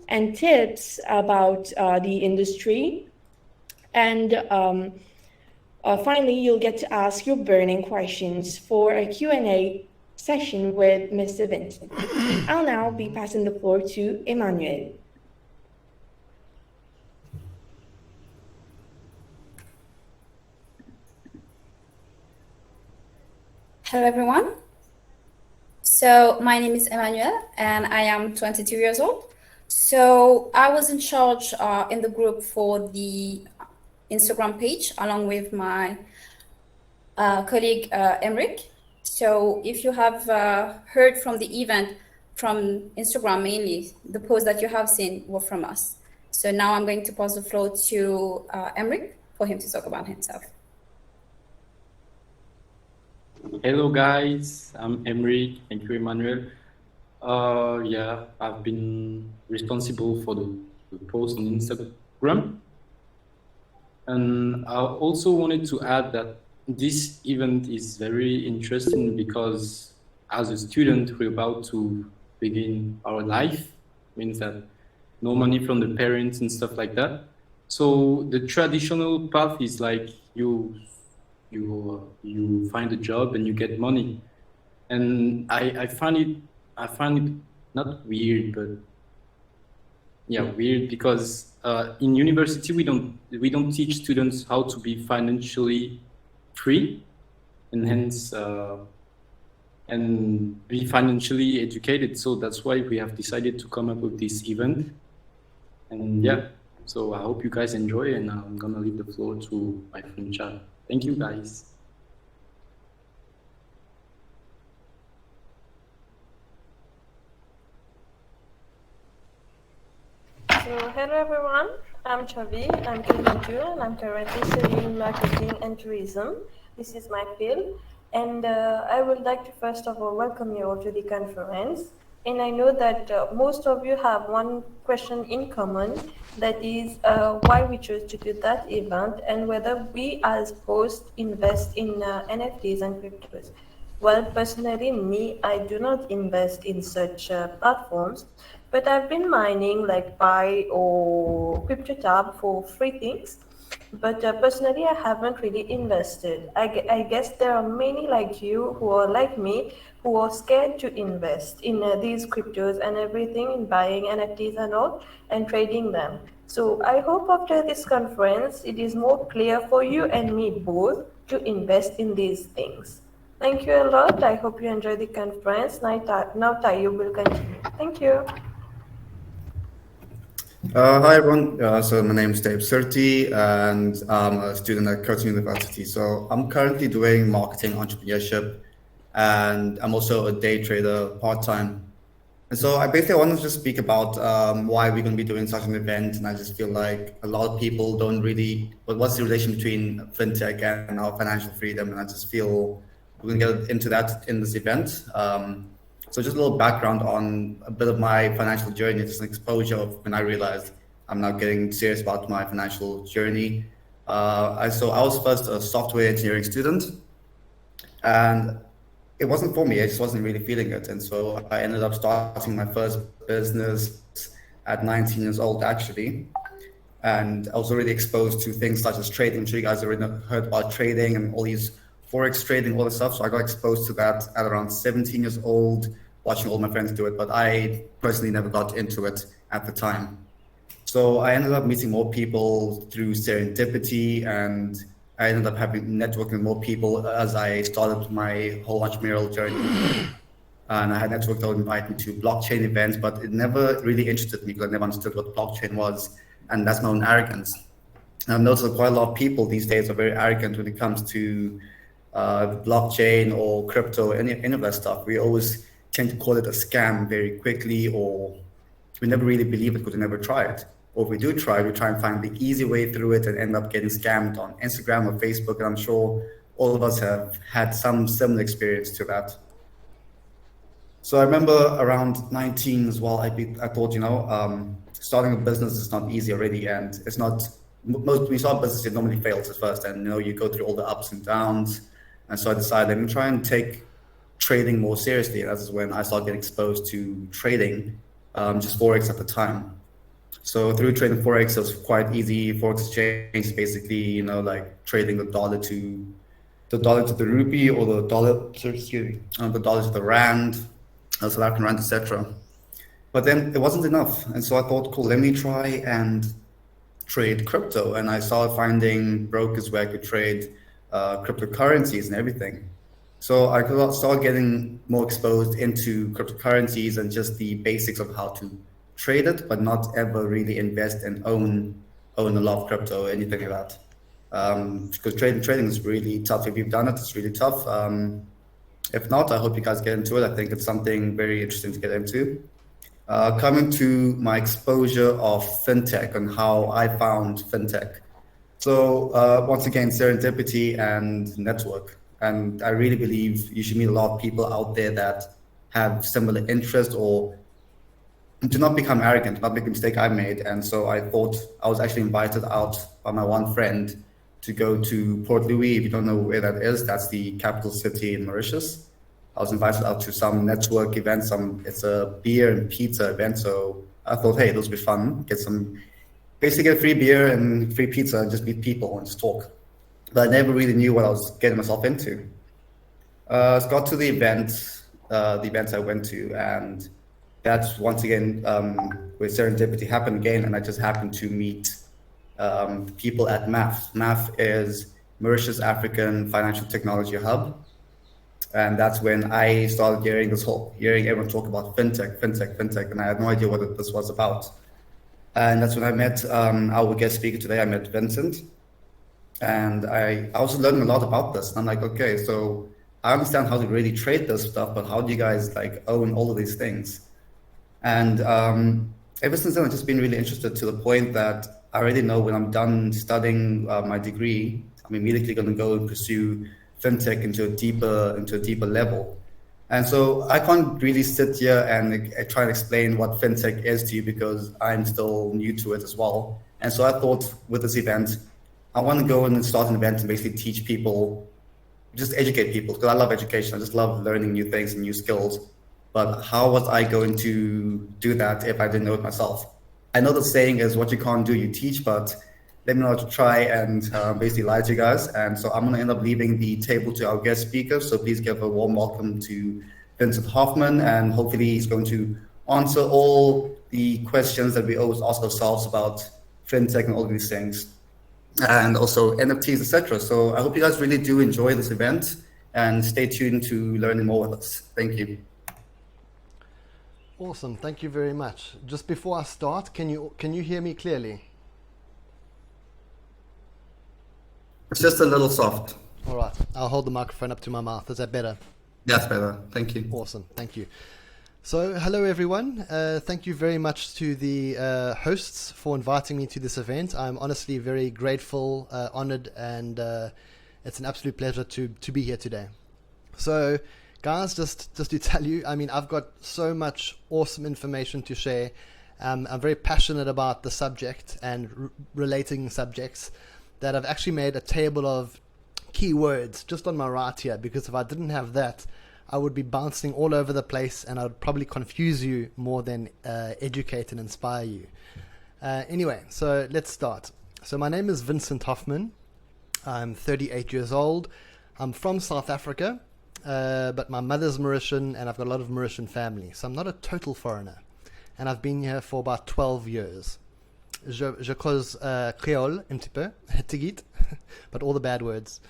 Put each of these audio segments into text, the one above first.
and tips about the industry. And finally, you'll get to ask your burning questions for a Q&A session with Mr. Vincent. I'll now be passing the floor to Emanuelle. Hello, everyone. So my name is Emanuelle, and I am 22 years old. So I was in charge in the group for the Instagram page, along with my colleague Aymeric. So if you have heard from the event from Instagram mainly, the posts that you have seen were from us. So now I'm going to pass the floor to Aymeric for him to talk about himself. Hello guys, I'm Aymeric. Thank you, Emanuelle. Yeah, I've been responsible for the post on Instagram. And I also wanted to add that this event is very interesting because as a student, we're about to begin our life. Means that no money from the parents and stuff like that. So the traditional path is like you find a job and you get money. And I find it not weird, but yeah, weird because in university we don't teach students how to be financially free and hence and be financially educated. So that's why we have decided to come up with this event. And yeah, so I hope you guys enjoy, and I'm gonna leave the floor to my friend Chad. Thank you guys. So hello everyone, I'm Chhavvi, I'm 22 and I'm currently studying marketing and tourism. This is my field, and I would like to first of all welcome you all to the conference. And I know that most of you have one question in common, that is why we chose to do that event and whether we as hosts invest in NFTs and cryptos. Well, personally, me, I do not invest in such platforms, but I've been mining like Pi or CryptoTab for free things. But personally, I haven't really invested. I guess there are many like you who are like me who are scared to invest in these cryptos and everything, in buying NFTs and all, and trading them. So I hope after this conference, it is more clear for you and me both to invest in these things. Thank you a lot. I hope you enjoy the conference. Now Tayob will continue. Thank you. Hi everyone, so my name is Tayob Surtie and I'm a student at Curtin University. So I'm currently doing marketing entrepreneurship and I'm also a day trader part-time. And so I basically wanted to just speak about why we're going to be doing such an event. And I just feel like a lot of people don't really, but what's the relation between fintech and our financial freedom? And I just feel we're going to get into that in this event. So just a little background on a bit of my financial journey, just an exposure of when I realized I'm now getting serious about my financial journey. I was first a software engineering student, and it wasn't for me. I just wasn't really feeling it. And so I ended up starting my first business at 19 years old, actually. And I was already exposed to things such as trading. I'm sure you guys already heard about trading and all these Forex trading, all this stuff. So I got exposed to that at around 17 years old, watching all my friends do it. But I personally never got into it at the time. So I ended up meeting more people through serendipity, and I ended up networking with more people as I started my whole entrepreneurial journey. And I had networks that would invite me to blockchain events, but it never really interested me because I never understood what blockchain was. And that's my own arrogance. And I've noticed that quite a lot of people these days are very arrogant when it comes to blockchain or crypto, any of that stuff. We always tend to call it a scam very quickly, or we never really believe it because we never try it. Or if we do try, we try and find the easy way through it and end up getting scammed on Instagram or Facebook. And I'm sure all of us have had some similar experience to that. So I remember around 19 as well, I thought, starting a business is not easy already. And it's not, when you start a business, it normally fails at first. And, you go through all the ups and downs. And so I decided I'm going to try and take trading more seriously. And that's when I started getting exposed to trading. just Forex at the time. So through trading Forex, it was quite easy. Forex exchange is basically, like trading the dollar to the rupee, or the dollar, the dollar to the rand, South African rand, etc. But then it wasn't enough, and so I thought, cool, let me try and trade crypto. And I started finding brokers where I could trade cryptocurrencies and everything. So I could start getting more exposed into cryptocurrencies and just the basics of how to trade it, but not ever really invest and own a lot of crypto or anything like that. Because trading is really tough. If you've done it, it's really tough. If not, I hope you guys get into it. I think it's something very interesting to get into. Coming to my exposure of fintech and how I found fintech. So once again, serendipity and network. And I really believe you should meet a lot of people out there that have similar interests, or do not become arrogant, not make the mistake I made. And so I thought, I was actually invited out by my one friend to go to Port Louis. If you don't know where that is, that's the capital city in Mauritius. I was invited out to some network event, it's a beer and pizza event. So I thought, hey, this will be fun. Basically get free beer and free pizza and just meet people and just talk. But I never really knew what I was getting myself into. I got to the events I went to, and that's once again where serendipity happened again, and I just happened to meet people at MAF. MAF is Mauritius African Financial Technology Hub. And that's when I started hearing everyone talk about fintech, and I had no idea what this was about. And that's when I met our guest speaker today. I met Vincent, and I was learning a lot about this. And I'm like, okay, so I understand how to really trade this stuff, but how do you guys like own all of these things? And ever since then, I've just been really interested, to the point that I already know when I'm done studying my degree, I'm immediately going to go and pursue fintech into a deeper level. And so I can't really sit here and try and explain what fintech is to you, because I'm still new to it as well. And so I thought, with this event, I want to go and start an event and basically teach people, just educate people, because I love education. I just love learning new things and new skills. But how was I going to do that if I didn't know it myself? I know the saying is, what you can't do, you teach, but let me know how to try and basically lie to you guys. And so I'm going to end up leaving the table to our guest speaker. So please give a warm welcome to Vincent Hoffman, and hopefully he's going to answer all the questions that we always ask ourselves about fintech and all of these things, and also NFTs, etc. So I hope you guys really do enjoy this event, and stay tuned to learning more with us. Thank you. Awesome, thank you very much. Just before I start, can you hear me clearly? It's just a little soft. All right, I'll hold the microphone up to my mouth. Is that better? That's better. Thank you. Awesome, thank you. So hello everyone. Thank you very much to the hosts for inviting me to this event. I'm honestly very grateful, honored, and it's an absolute pleasure to be here today. So guys, just to tell you, I mean, I've got so much awesome information to share. I'm very passionate about the subject and relating subjects, that I've actually made a table of keywords just on my right here, because if I didn't have that, I would be bouncing all over the place, and I would probably confuse you more than educate and inspire you. Anyway, so let's start. So my name is Vincent Hoffman. I'm 38 years old. I'm from South Africa, but my mother's Mauritian, and I've got a lot of Mauritian family. So I'm not a total foreigner, and I've been here for about 12 years. Je cause créole un petit peu, tigit, but all the bad words.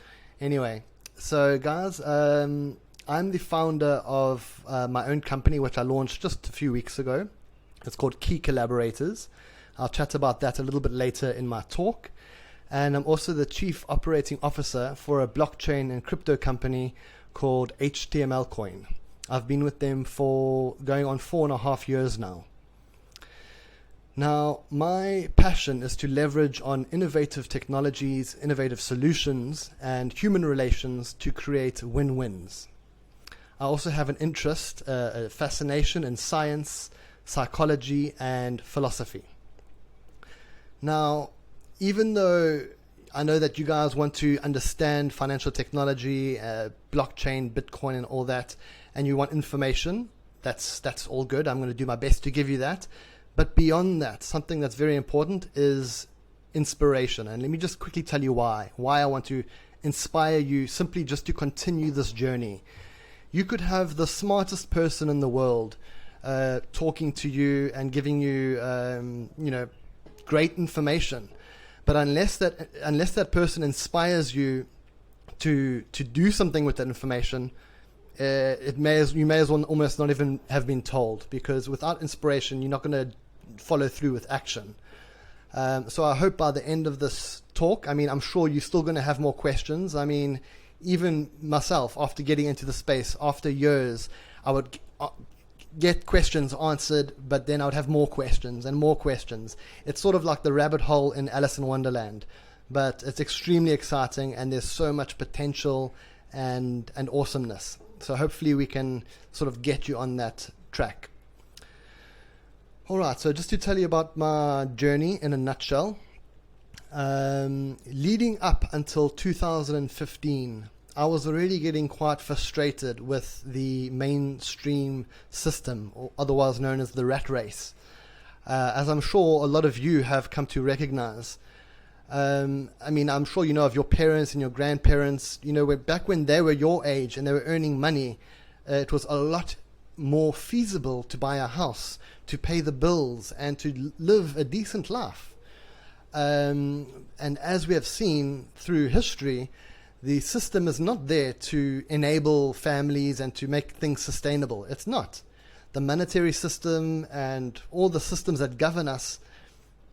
Anyway, so guys, I'm the founder of my own company, which I launched just a few weeks ago. It's called Key Collaborators. I'll chat about that a little bit later in my talk. And I'm also the Chief Operating Officer for a blockchain and crypto company called HTML Coin. I've been with them for going on 4.5 years now. Now, my passion is to leverage on innovative technologies, innovative solutions, and human relations to create win-wins. I also have an interest, a fascination in science, psychology, and philosophy. Now, even though I know that you guys want to understand financial technology, blockchain, Bitcoin, and all that, and you want information, that's all good. I'm going to do my best to give you that. But beyond that, something that's very important is inspiration. And let me just quickly tell you why I want to inspire you simply just to continue this journey. You could have the smartest person in the world talking to you and giving you, great information. But unless that person inspires you to do something with that information, you may as well almost not even have been told, because without inspiration, you're not going to follow through with action. So I hope by the end of this talk, I'm sure you're still going to have more questions. Even myself, after getting into the space, after years, I would get questions answered, but then I would have more questions and more questions. It's sort of like the rabbit hole in Alice in Wonderland, but it's extremely exciting, and there's so much potential and awesomeness. So hopefully we can sort of get you on that track. All right, so just to tell you about my journey in a nutshell, leading up until 2015, I was already getting quite frustrated with the mainstream system, or otherwise known as the rat race, as I'm sure a lot of you have come to recognize. I'm sure you know of your parents and your grandparents, back when they were your age and they were earning money, it was a lot more feasible to buy a house, to pay the bills, and to live a decent life. And as we have seen through history, the system is not there to enable families and to make things sustainable. It's not. The monetary system and all the systems that govern us,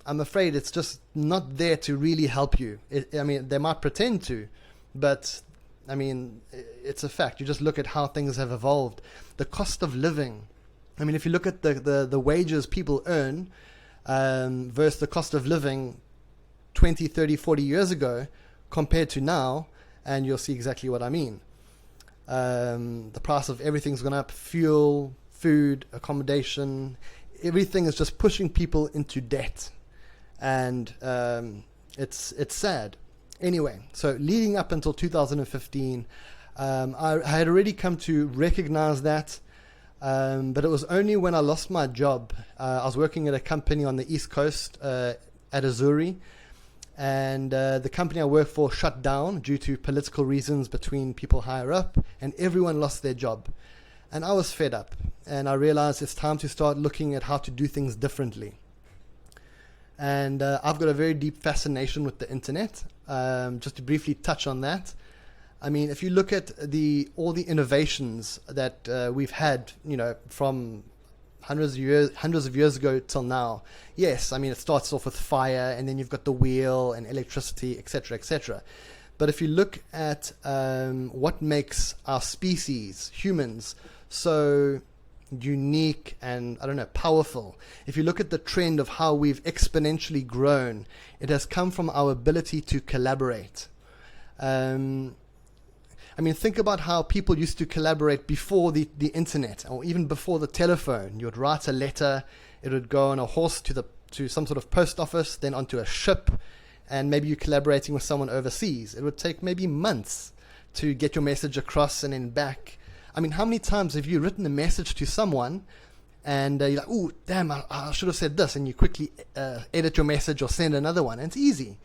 I'm afraid it's just not there to really help you. They might pretend to, but it's a fact. You just look at how things have evolved. The cost of living. If you look at the wages people earn versus the cost of living 20, 30, 40 years ago compared to now, and you'll see exactly what I mean. The price of everything's gone up: fuel, food, accommodation. Everything is just pushing people into debt, and it's sad. Anyway, so leading up until 2015, I had already come to recognize that, but it was only when I lost my job. I was working at a company on the East Coast at Azuri, and the company I worked for shut down due to political reasons between people higher up, and everyone lost their job. And I was fed up, and I realized it's time to start looking at how to do things differently. And I've got a very deep fascination with the internet. Just to briefly touch on that, if you look at all the innovations that we've had, from hundreds of years ago till now. Yes, it starts off with fire, and then you've got the wheel and electricity, etc., etc. But if you look at what makes our species, humans, so unique and, powerful, if you look at the trend of how we've exponentially grown, it has come from our ability to collaborate. Think about how people used to collaborate before the internet, or even before the telephone. You would write a letter, it would go on a horse to some sort of post office, then onto a ship, and maybe you're collaborating with someone overseas. It would take maybe months to get your message across and then back. How many times have you written a message to someone and you're like, oh, damn, I should have said this, and you quickly edit your message or send another one, and it's easy.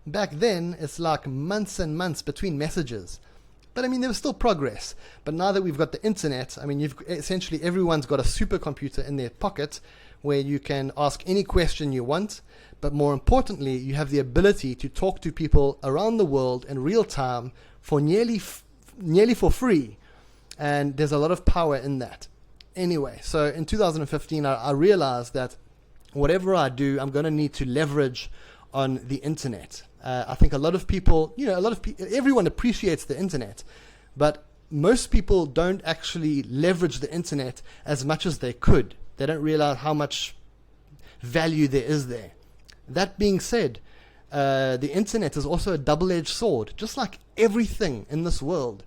Back then, it's like months and months between messages. But there was still progress. But now that we've got the internet, essentially everyone's got a supercomputer in their pocket where you can ask any question you want. But more importantly, you have the ability to talk to people around the world in real time for nearly for free. And there's a lot of power in that. Anyway, so in 2015, I realized that whatever I do, I'm going to need to leverage on the internet. I think a lot of people, everyone appreciates the internet, but most people don't actually leverage the internet as much as they could. They don't realize how much value there is there. That being said, the internet is also a double-edged sword. Just like everything in this world,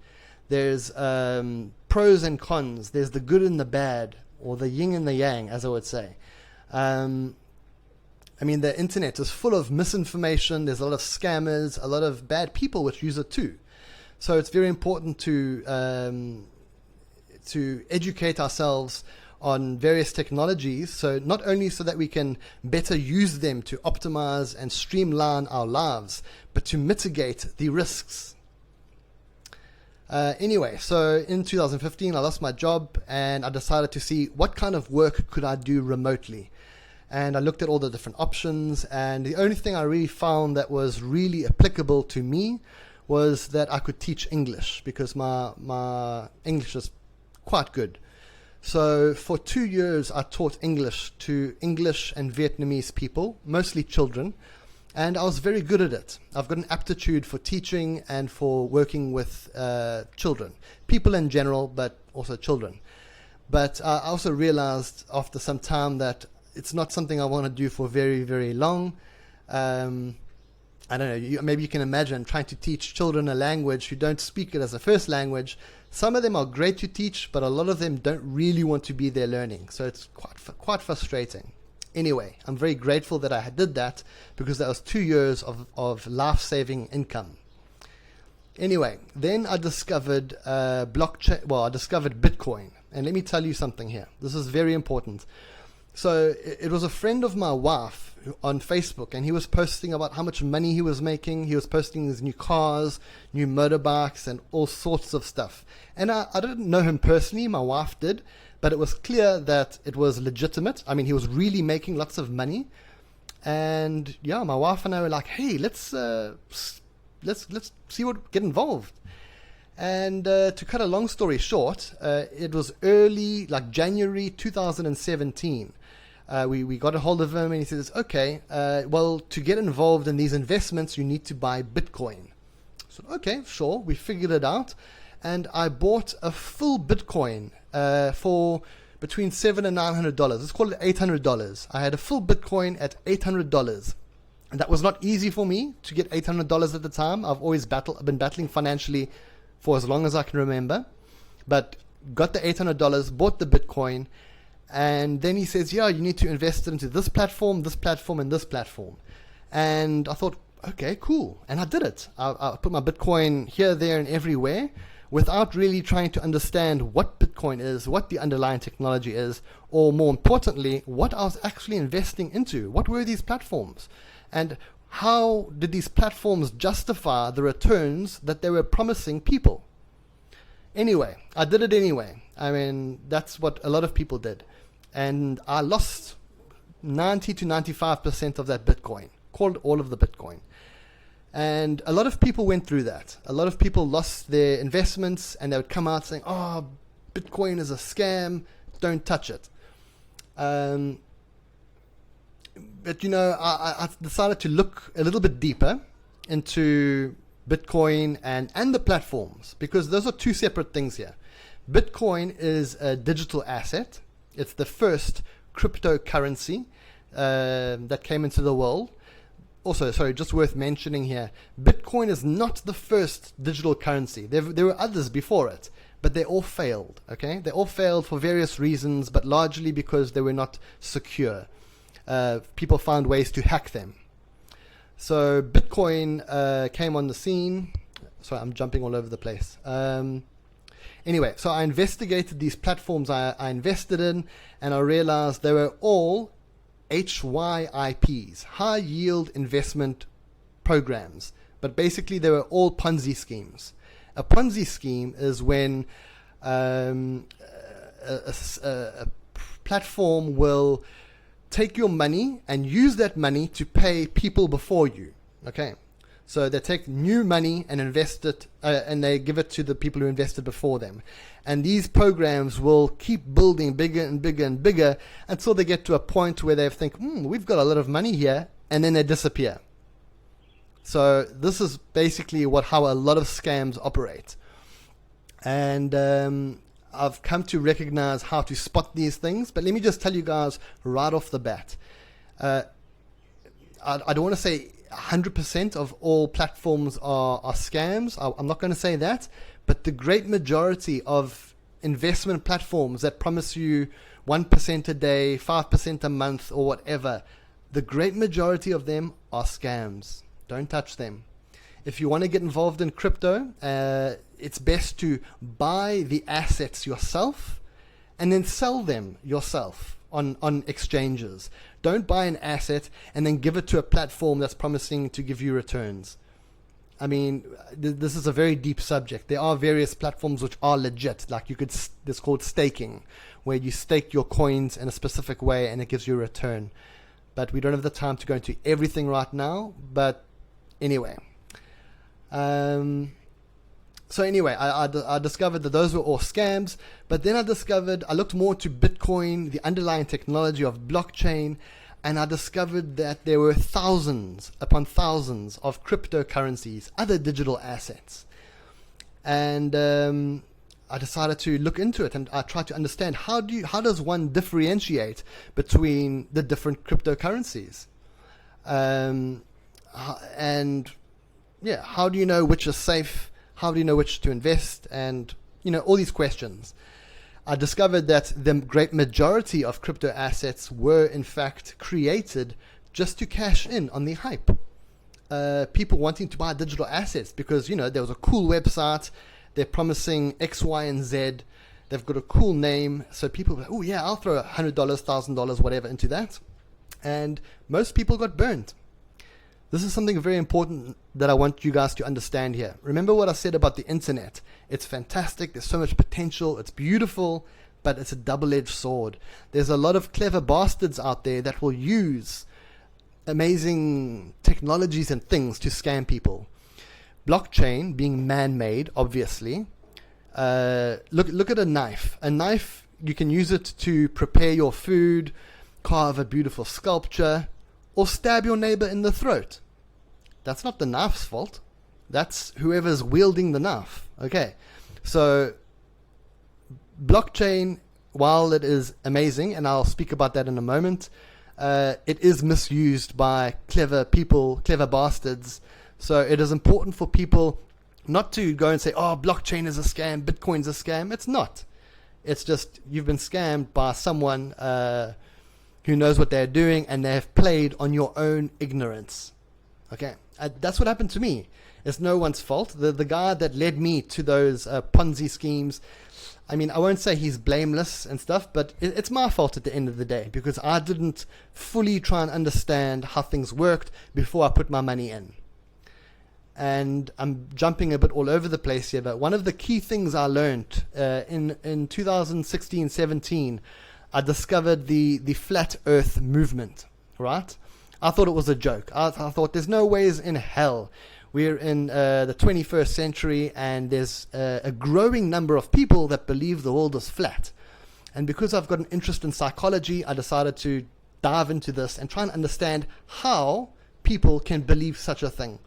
there's pros and cons. There's the good and the bad, or the yin and the yang, as I would say. The internet is full of misinformation. There's a lot of scammers, a lot of bad people which use it too. So it's very important to to educate ourselves on various technologies, so not only so that we can better use them to optimize and streamline our lives, but to mitigate the risks. Anyway, so in 2015 I lost my job and I decided to see what kind of work could I do remotely. And I looked at all the different options, and the only thing I really found that was really applicable to me was that I could teach English, because my English is quite good. So for 2 years I taught English to English and Vietnamese people, mostly children, and I was very good at it. I've got an aptitude for teaching and for working with children, people in general, but also children. But I also realized after some time that it's not something I want to do for very, very long. I don't know, maybe you can imagine trying to teach children a language who don't speak it as a first language. Some of them are great to teach, but a lot of them don't really want to be there learning. So it's quite frustrating. Anyway, I'm very grateful that I did that, because that was 2 years of life-saving income. Anyway, then I discovered blockchain. Well, I discovered Bitcoin. And let me tell you something here. This is very important. So it was a friend of my wife on Facebook, and he was posting about how much money he was making. He was posting his new cars, new motorbikes, and all sorts of stuff. And I didn't know him personally, my wife did, but it was clear that it was legitimate. I mean, he was really making lots of money. And yeah, my wife and I were like, hey, let's see get involved. And to cut a long story short, it was early, like January 2017. We got a hold of him, and he says, okay, well, to get involved in these investments, you need to buy Bitcoin. So, okay, sure, we figured it out. And I bought a full Bitcoin for between $700 and $900. Let's call it $800. I had a full Bitcoin at $800. And that was not easy for me to get $800 at the time. I've always been battling financially for as long as I can remember. But got the $800, bought the Bitcoin, and then he says, yeah, you need to invest it into this platform, and this platform. And I thought, okay, cool. And I did it. I put my Bitcoin here, there, and everywhere without really trying to understand what Bitcoin is, what the underlying technology is, or more importantly, what I was actually investing into. What were these platforms? And how did these platforms justify the returns that they were promising people? Anyway, I did it anyway. I mean, that's what a lot of people did. And I lost 90 to 95% of that Bitcoin, called all of the Bitcoin. And a lot of people went through that. A lot of people lost their investments, and they would come out saying, oh, Bitcoin is a scam, don't touch it. But, you know, I decided to look a little bit deeper into Bitcoin and the platforms, because those are two separate things here. Bitcoin is a digital asset. It's the first cryptocurrency that came into the world. Also, sorry, just worth mentioning here, Bitcoin is not the first digital currency. There were others before it, but they all failed, okay? They all failed for various reasons, but largely because they were not secure. People found ways to hack them. So Bitcoin came on the scene. Sorry, I'm jumping all over the place. Anyway, so I investigated these platforms I invested in, and I realized they were all HYIPs, high yield investment programs. But basically they were all Ponzi schemes. A Ponzi scheme is when a platform will take your money and use that money to pay people before you. Okay, so they take new money and invest it, and they give it to the people who invested before them. And these programs will keep building bigger and bigger and bigger until they get to a point where they think, we've got a lot of money here, and then they disappear. So this is basically how a lot of scams operate. And I've come to recognize how to spot these things, but let me just tell you guys right off the bat. I don't want to say 100% of all platforms are scams. I'm not going to say that, but the great majority of investment platforms that promise you 1% a day, 5% a month, or whatever, the great majority of them are scams. Don't touch them. if you want to get involved in crypto, it's best to buy the assets yourself and then sell them yourself on exchanges. Don't buy an asset and then give it to a platform that's promising to give you returns. I mean, this is a very deep subject. There are various platforms which are legit. Like it's called staking, where you stake your coins in a specific way and it gives you a return. But we don't have the time to go into everything right now. But anyway. So anyway, I discovered that those were all scams. But then I looked more to Bitcoin, the underlying technology of blockchain. And I discovered that there were thousands upon thousands of cryptocurrencies, other digital assets. And I decided to look into it, and I tried to understand how does one differentiate between the different cryptocurrencies, and how do you know which is safe? How do you know which to invest? And all these questions. I discovered that the great majority of crypto assets were in fact created just to cash in on the hype. People wanting to buy digital assets because, there was a cool website, they're promising X, Y, and Z, they've got a cool name, so people were like, oh yeah, I'll throw $100, $1,000, whatever into that. And most people got burned. This is something very important that I want you guys to understand here. Remember what I said about the internet. It's fantastic. There's so much potential. It's beautiful, but it's a double-edged sword. There's a lot of clever bastards out there that will use amazing technologies and things to scam people. Blockchain being man-made, obviously. Look at a knife. A knife, you can use it to prepare your food, carve a beautiful sculpture, or stab your neighbor in the throat. That's not the knife's fault. That's whoever's wielding the knife. Okay, so blockchain, while it is amazing, and I'll speak about that in a moment, it is misused by clever people, clever bastards. So it is important for people not to go and say, oh, blockchain is a scam, Bitcoin's a scam. It's not. It's just you've been scammed by someone who knows what they're doing, and they have played on your own ignorance. Okay, that's what happened to me. It's no one's fault. The guy that led me to those Ponzi schemes, I mean, I won't say he's blameless and stuff, but it's my fault at the end of the day, because I didn't fully try and understand how things worked before I put my money in. And I'm jumping a bit all over the place here, but one of the key things I learned in 2016-17, I discovered the flat earth movement, right? I thought it was a joke. I thought there's no ways in hell. We're in the 21st century, and there's a growing number of people that believe the world is flat. And because I've got an interest in psychology, I decided to dive into this and try and understand how people can believe such a thing.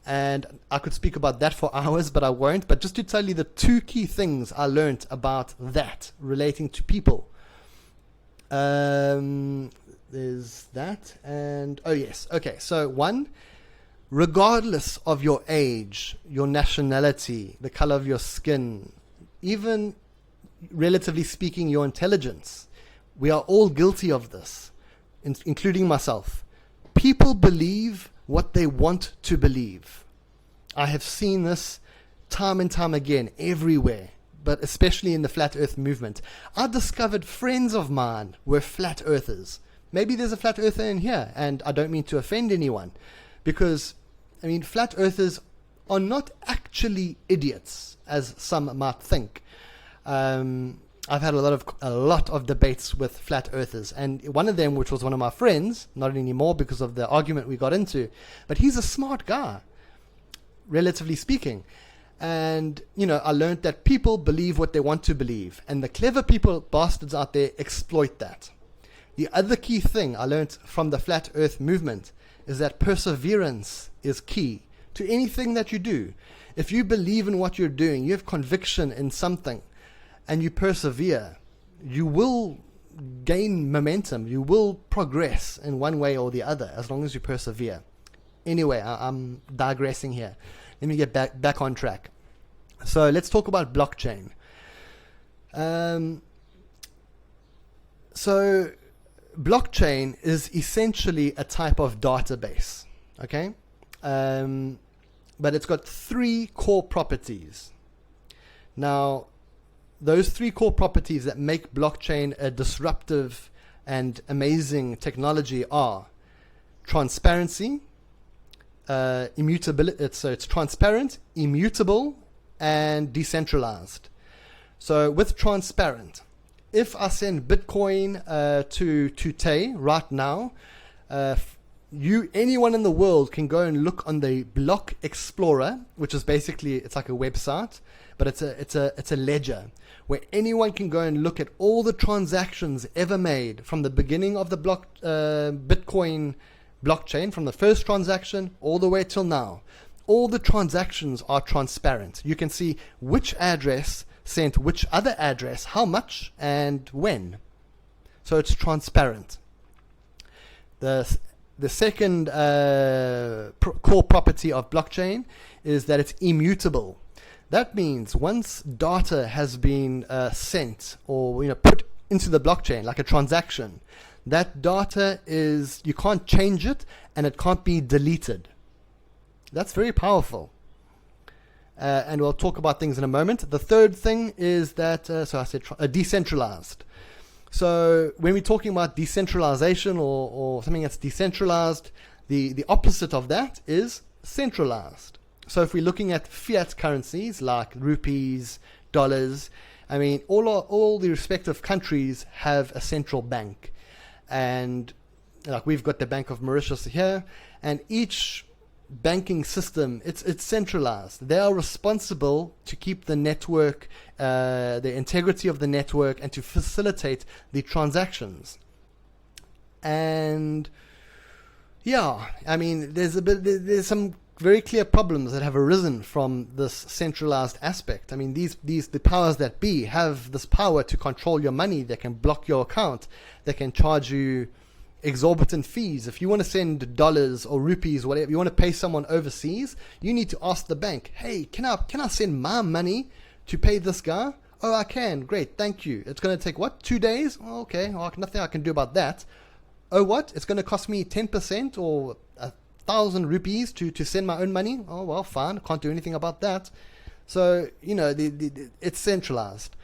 And I could speak about that for hours, but I won't. But just to tell you the two key things I learned about that relating to people. There's that, and oh yes, okay, so one, regardless of your age, your nationality, the color of your skin, even relatively speaking your intelligence, we are all guilty of this, including myself. People believe what they want to believe. I have seen this time and time again everywhere, but especially in the flat earth movement. I discovered friends of mine were flat earthers. Maybe there's a flat earther in here, and I don't mean to offend anyone, because, I mean, flat earthers are not actually idiots, as some might think. I've had a lot of debates with flat earthers, and one of them, which was one of my friends, not anymore because of the argument we got into, but he's a smart guy, relatively speaking. And, I learned that people believe what they want to believe, and the clever people, bastards out there, exploit that. The other key thing I learned from the flat earth movement is that perseverance is key to anything that you do. If you believe in what you're doing, you have conviction in something, and you persevere, you will gain momentum, you will progress in one way or the other, as long as you persevere. Anyway, I'm digressing here. Let me get back on track. So let's talk about blockchain. So blockchain is essentially a type of database. Okay, but it's got 3 core properties. Now, those 3 core properties that make blockchain a disruptive and amazing technology are transparency, immutability. So it's transparent, immutable, and decentralized. So with transparent, if I send Bitcoin to Tay right now, anyone in the world can go and look on the Block Explorer, which is basically, it's like a website, but it's a ledger where anyone can go and look at all the transactions ever made from the beginning of the Bitcoin blockchain, from the first transaction all the way till now. All the transactions are transparent. You can see which address sent which other address, how much, and when. So it's transparent. The second core property of blockchain is that it's immutable. That means once data has been sent or put into the blockchain, like a transaction, that data you can't change it and it can't be deleted. That's very powerful. And we'll talk about things in a moment. The third thing is that, so I said decentralized. So when we're talking about decentralization or something that's decentralized, the opposite of that is centralized. So if we're looking at fiat currencies like rupees, dollars, I mean, all the respective countries have a central bank. And like we've got the Bank of Mauritius here, and each banking system, it's centralized. They are responsible to keep the network, the integrity of the network, and to facilitate the transactions. And yeah, I mean, there's some very clear problems that have arisen from this centralized aspect. I mean, the powers that be have this power to control your money. They can block your account. They can charge you exorbitant fees. If you want to send dollars or rupees, whatever, you want to pay someone overseas, you need to ask the bank, hey, can I send my money to pay this guy? Oh, I can. Great, thank you. It's going to take, 2 days? Oh, okay, well, nothing I can do about that. Oh, what? It's going to cost me 10% or 1,000 rupees to send my own money? Oh, well, fine. Can't do anything about that. So, it's centralized.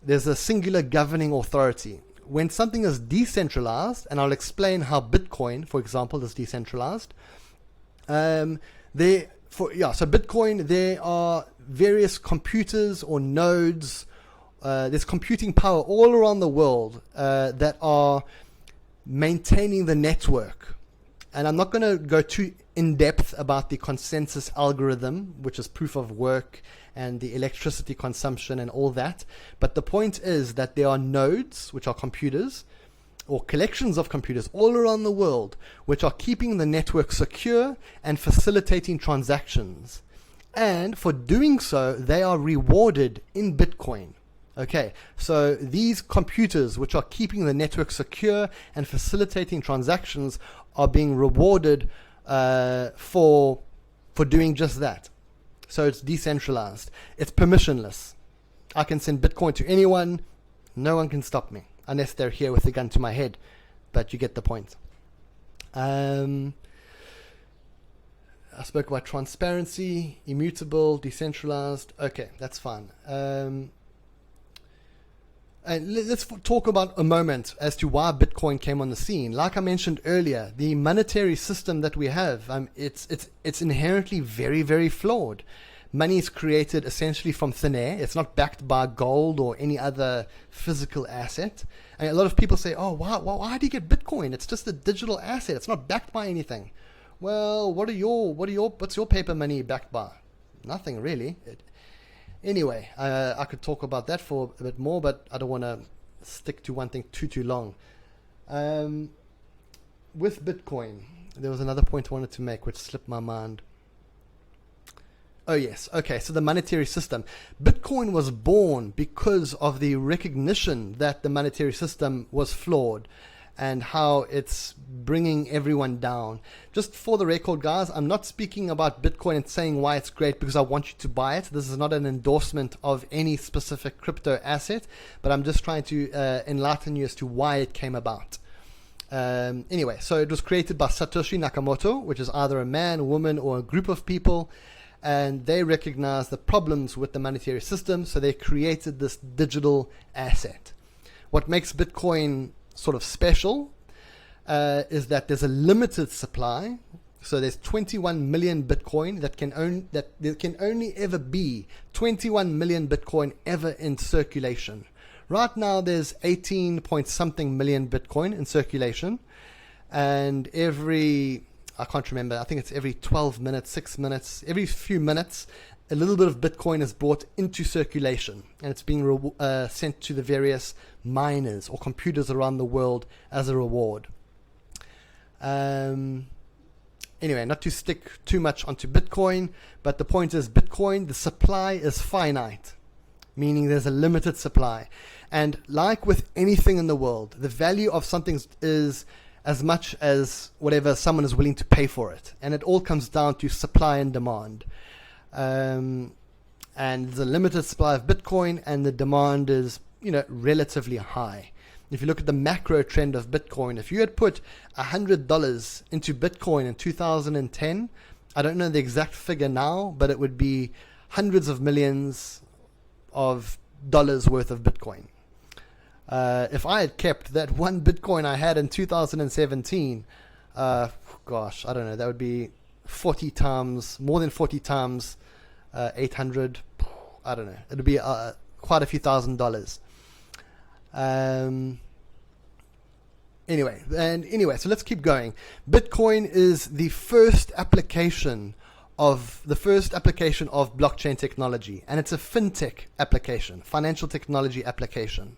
There's a singular governing authority. When something is decentralized, and I'll explain how Bitcoin, for example, is decentralized. So Bitcoin, there are various computers or nodes. There's computing power all around the world that are maintaining the network. And I'm not going to go too in depth about the consensus algorithm, which is proof of work and the electricity consumption and all that. But the point is that there are nodes, which are computers, or collections of computers all around the world, which are keeping the network secure and facilitating transactions. And for doing so, they are rewarded in Bitcoin. Okay, so these computers, which are keeping the network secure and facilitating transactions, are being rewarded for doing just that. So it's decentralized. It's permissionless. I can send Bitcoin to anyone. No one can stop me unless they're here with a gun to my head. But you get the point. I spoke about transparency, immutable, decentralized. Okay, that's fine. And let's talk about a moment as to why Bitcoin came on the scene. Like I mentioned earlier, the monetary system that we have, it's inherently very, very flawed. Money is created essentially from thin air. It's not backed by gold or any other physical asset. And a lot of people say, "Oh, why do you get Bitcoin? It's just a digital asset. It's not backed by anything." Well, what's your paper money backed by? Nothing really. Anyway, I could talk about that for a bit more, but I don't want to stick to one thing too long. With Bitcoin, there was another point I wanted to make which slipped my mind. Oh yes, okay, so the monetary system. Bitcoin was born because of the recognition that the monetary system was flawed and how it's bringing everyone down. Just for the record, guys, I'm not speaking about Bitcoin and saying why it's great because I want you to buy it. This is not an endorsement of any specific crypto asset, but I'm just trying to enlighten you as to why it came about. Anyway, so it was created by Satoshi Nakamoto, which is either a man, a woman, or a group of people. and they recognized the problems with the monetary system, so they created this digital asset. What makes Bitcoin sort of special is that there's a limited supply. So there's 21 million Bitcoin there can only ever be 21 million Bitcoin ever in circulation. Right now there's 18 point something million Bitcoin in circulation, and I can't remember, I think it's every 12 minutes, 6 minutes, every few minutes, a little bit of Bitcoin is brought into circulation, and it's being sent to the various miners or computers around the world as a reward. Anyway, not to stick too much onto Bitcoin, but the point is Bitcoin, the supply is finite, meaning there's a limited supply. And like with anything in the world, the value of something is as much as whatever someone is willing to pay for it. And it all comes down to supply and demand. And there's a limited supply of Bitcoin, and the demand is, relatively high. If you look at the macro trend of Bitcoin, if you had put $100 into Bitcoin in 2010, I don't know the exact figure now, but it would be hundreds of millions of dollars worth of Bitcoin. If I had kept that one Bitcoin I had in 2017, I don't know, that would be 40 times, more than 40 times 800, I don't know, it would be quite a few $1,000s. Anyway, so let's keep going. Bitcoin is the first application of blockchain technology, and it's a fintech application, financial technology application.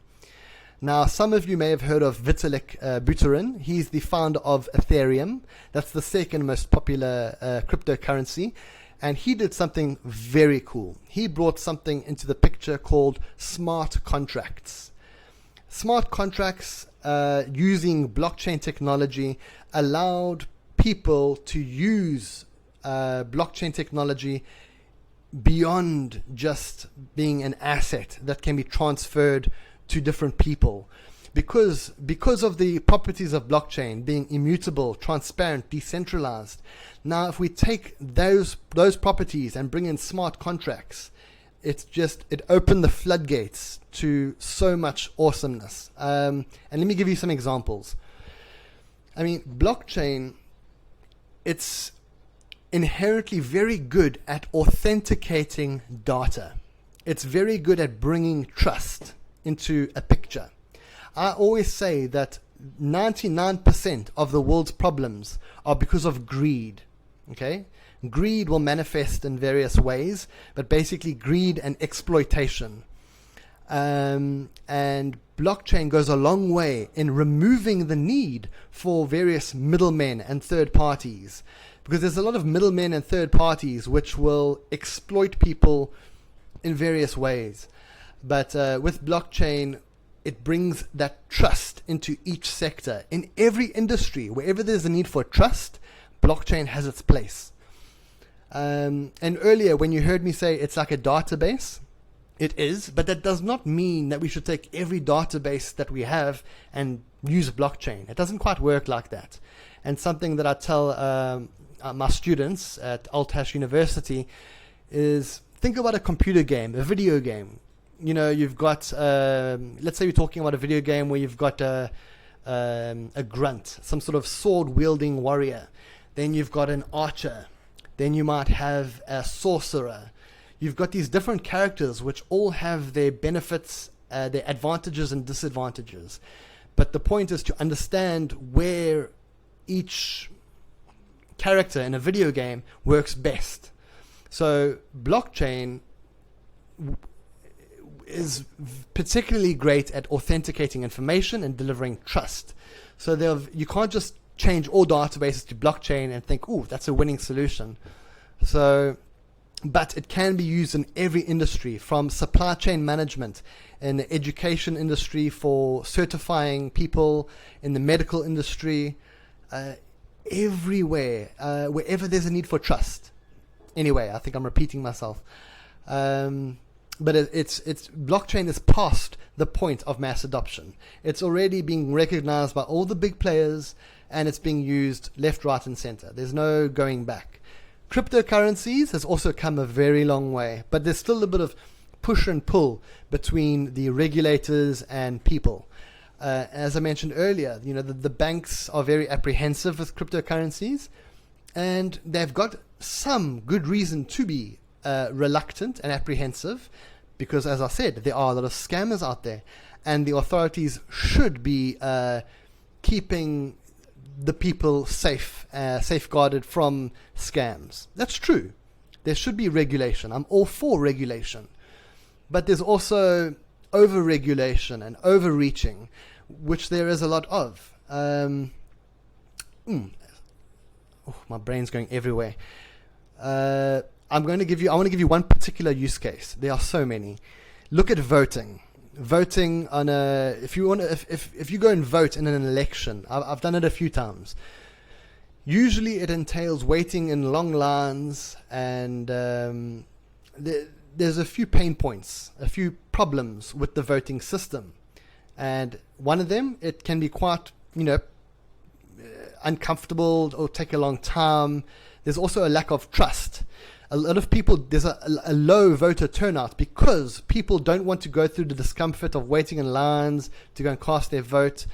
Now, some of you may have heard of Vitalik Buterin. He's the founder of Ethereum. That's the second most popular cryptocurrency. And he did something very cool. He brought something into the picture called smart contracts. Smart contracts using blockchain technology allowed people to use blockchain technology beyond just being an asset that can be transferred to different people. Because of the properties of blockchain being immutable, transparent, decentralized, now if we take those properties and bring in smart contracts, it opened the floodgates to so much awesomeness. And let me give you some examples. I mean, blockchain, it's inherently very good at authenticating data. It's very good at bringing trust into a picture. I always say that 99% of the world's problems are because of greed. Okay? Greed will manifest in various ways, but basically greed and exploitation. And blockchain goes a long way in removing the need for various middlemen and third parties, because there's a lot of middlemen and third parties which will exploit people in various ways. But with blockchain, it brings that trust into each sector. In every industry, wherever there's a need for trust, blockchain has its place. And earlier, when you heard me say it's like a database, it is, but that does not mean that we should take every database that we have and use blockchain. It doesn't quite work like that. And something that I tell my students at Khyati University is, think about a computer game, a video game. You've got, let's say you're talking about a video game where you've got a grunt, some sort of sword-wielding warrior. Then you've got an archer. Then you might have a sorcerer. You've got these different characters which all have their benefits, their advantages and disadvantages. But the point is to understand where each character in a video game works best. So blockchain is particularly great at authenticating information and delivering trust. So you can't just change all databases to blockchain and think, ooh, that's a winning solution. But it can be used in every industry, from supply chain management, in the education industry for certifying people, in the medical industry, everywhere, wherever there's a need for trust. Anyway, I think I'm repeating myself. But it's blockchain is past the point of mass adoption. It's already being recognized by all the big players, and it's being used left, right, and center. There's no going back. Cryptocurrencies has also come a very long way, but there's still a bit of push and pull between the regulators and people. As I mentioned earlier, the banks are very apprehensive with cryptocurrencies, and they've got some good reason to be reluctant and apprehensive, because, as I said, there are a lot of scammers out there, and the authorities should be keeping the people safeguarded from scams. That's true. There should be regulation. I'm all for regulation. But there's also over-regulation and overreaching, which there is a lot of. My brain's going everywhere. I want to give you one particular use case. There are so many. Look at voting. Voting on if you go and vote in an election, I've done it a few times. Usually it entails waiting in long lines, and there's a few pain points, a few problems with the voting system. And one of them, it can be quite, uncomfortable or take a long time. There's also a lack of trust. A lot of people, there's a low voter turnout because people don't want to go through the discomfort of waiting in lines to go and cast their vote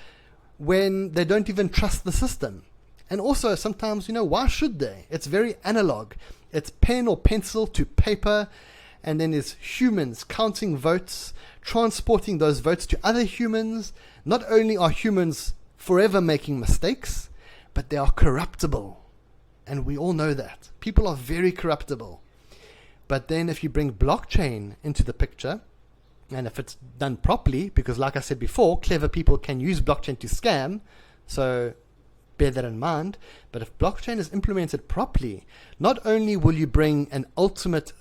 when they don't even trust the system. And also sometimes, why should they? It's very analog. It's pen or pencil to paper, and then there's humans counting votes, transporting those votes to other humans. Not only are humans forever making mistakes, but they are corruptible. And we all know that. People are very corruptible. But then if you bring blockchain into the picture, and if it's done properly, because like I said before, clever people can use blockchain to scam, so bear that in mind. But if blockchain is implemented properly, not only will you bring an ultimate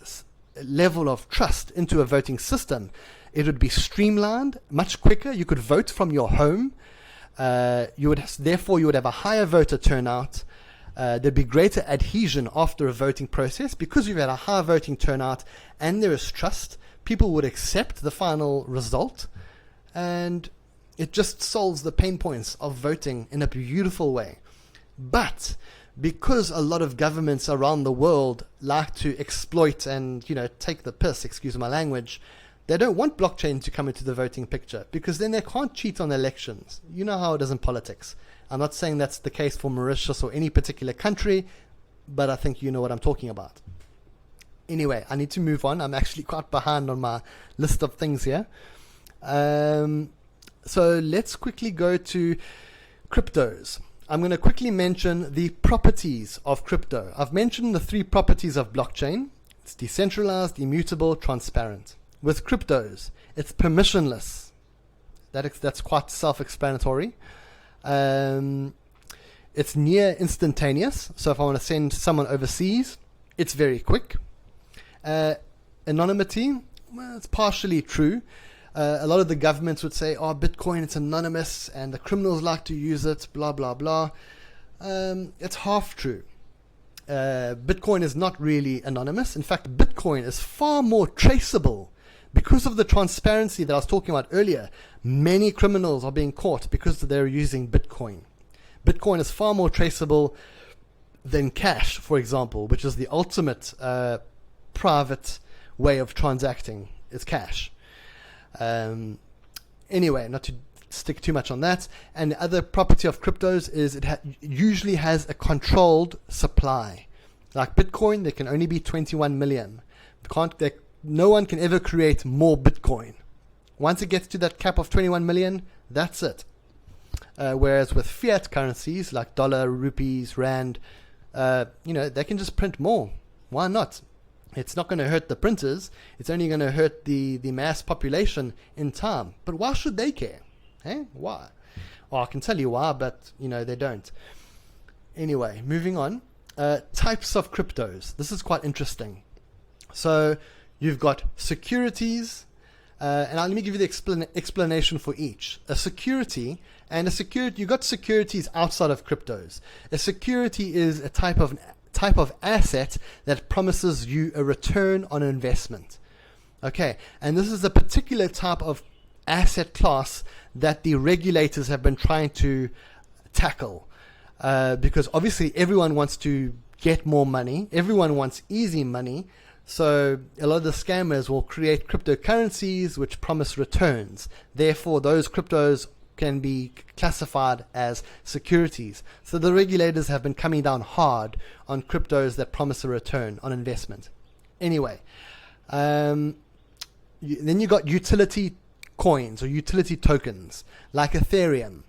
level of trust into a voting system, it would be streamlined, much quicker. You could vote from your home. You would have a higher voter turnout. There'd be greater adhesion after a voting process because you've had a high voting turnout and there is trust. People would accept the final result, and it just solves the pain points of voting in a beautiful way. But because a lot of governments around the world like to exploit and take the piss, excuse my language, they don't want blockchain to come into the voting picture because then they can't cheat on elections. You know how it is in politics. I'm not saying that's the case for Mauritius or any particular country, but I think you know what I'm talking about. Anyway, I need to move on. I'm actually quite behind on my list of things here. So let's quickly go to cryptos. I'm going to quickly mention the properties of crypto. I've mentioned the 3 properties of blockchain. It's decentralized, immutable, transparent. With cryptos, it's permissionless. That's quite self-explanatory. It's near instantaneous. So if I want to send someone overseas, it's very quick. Anonymity, well, it's partially true. A lot of the governments would say, Bitcoin, it's anonymous and the criminals like to use it, blah, blah, blah. It's half true. Bitcoin is not really anonymous. In fact, Bitcoin is far more traceable. Because of the transparency that I was talking about earlier, many criminals are being caught because they're using Bitcoin. Bitcoin is far more traceable than cash, for example, which is the ultimate private way of transacting, is cash. Anyway, not to stick too much on that. And the other property of cryptos is it usually has a controlled supply. Like Bitcoin, there can only be 21 million. No one can ever create more Bitcoin. Once it gets to that cap of 21 million, that's it. Whereas with fiat currencies like dollar, rupees, rand, they can just print more. Why not? It's not going to hurt the printers. It's only going to hurt the mass population in time. But why should they care? Why? I can tell you why, but they don't. Anyway, moving on. Types of cryptos. This is quite interesting. So you've got securities, and let me give you the explanation for each. A security, you've got securities outside of cryptos. A security is a type of asset that promises you a return on investment. Okay, and this is a particular type of asset class that the regulators have been trying to tackle, because obviously everyone wants to get more money. Everyone wants easy money. So a lot of the scammers will create cryptocurrencies which promise returns. Therefore, those cryptos can be classified as securities. So the regulators have been coming down hard on cryptos that promise a return on investment. Anyway, then you got utility coins or utility tokens like Ethereum.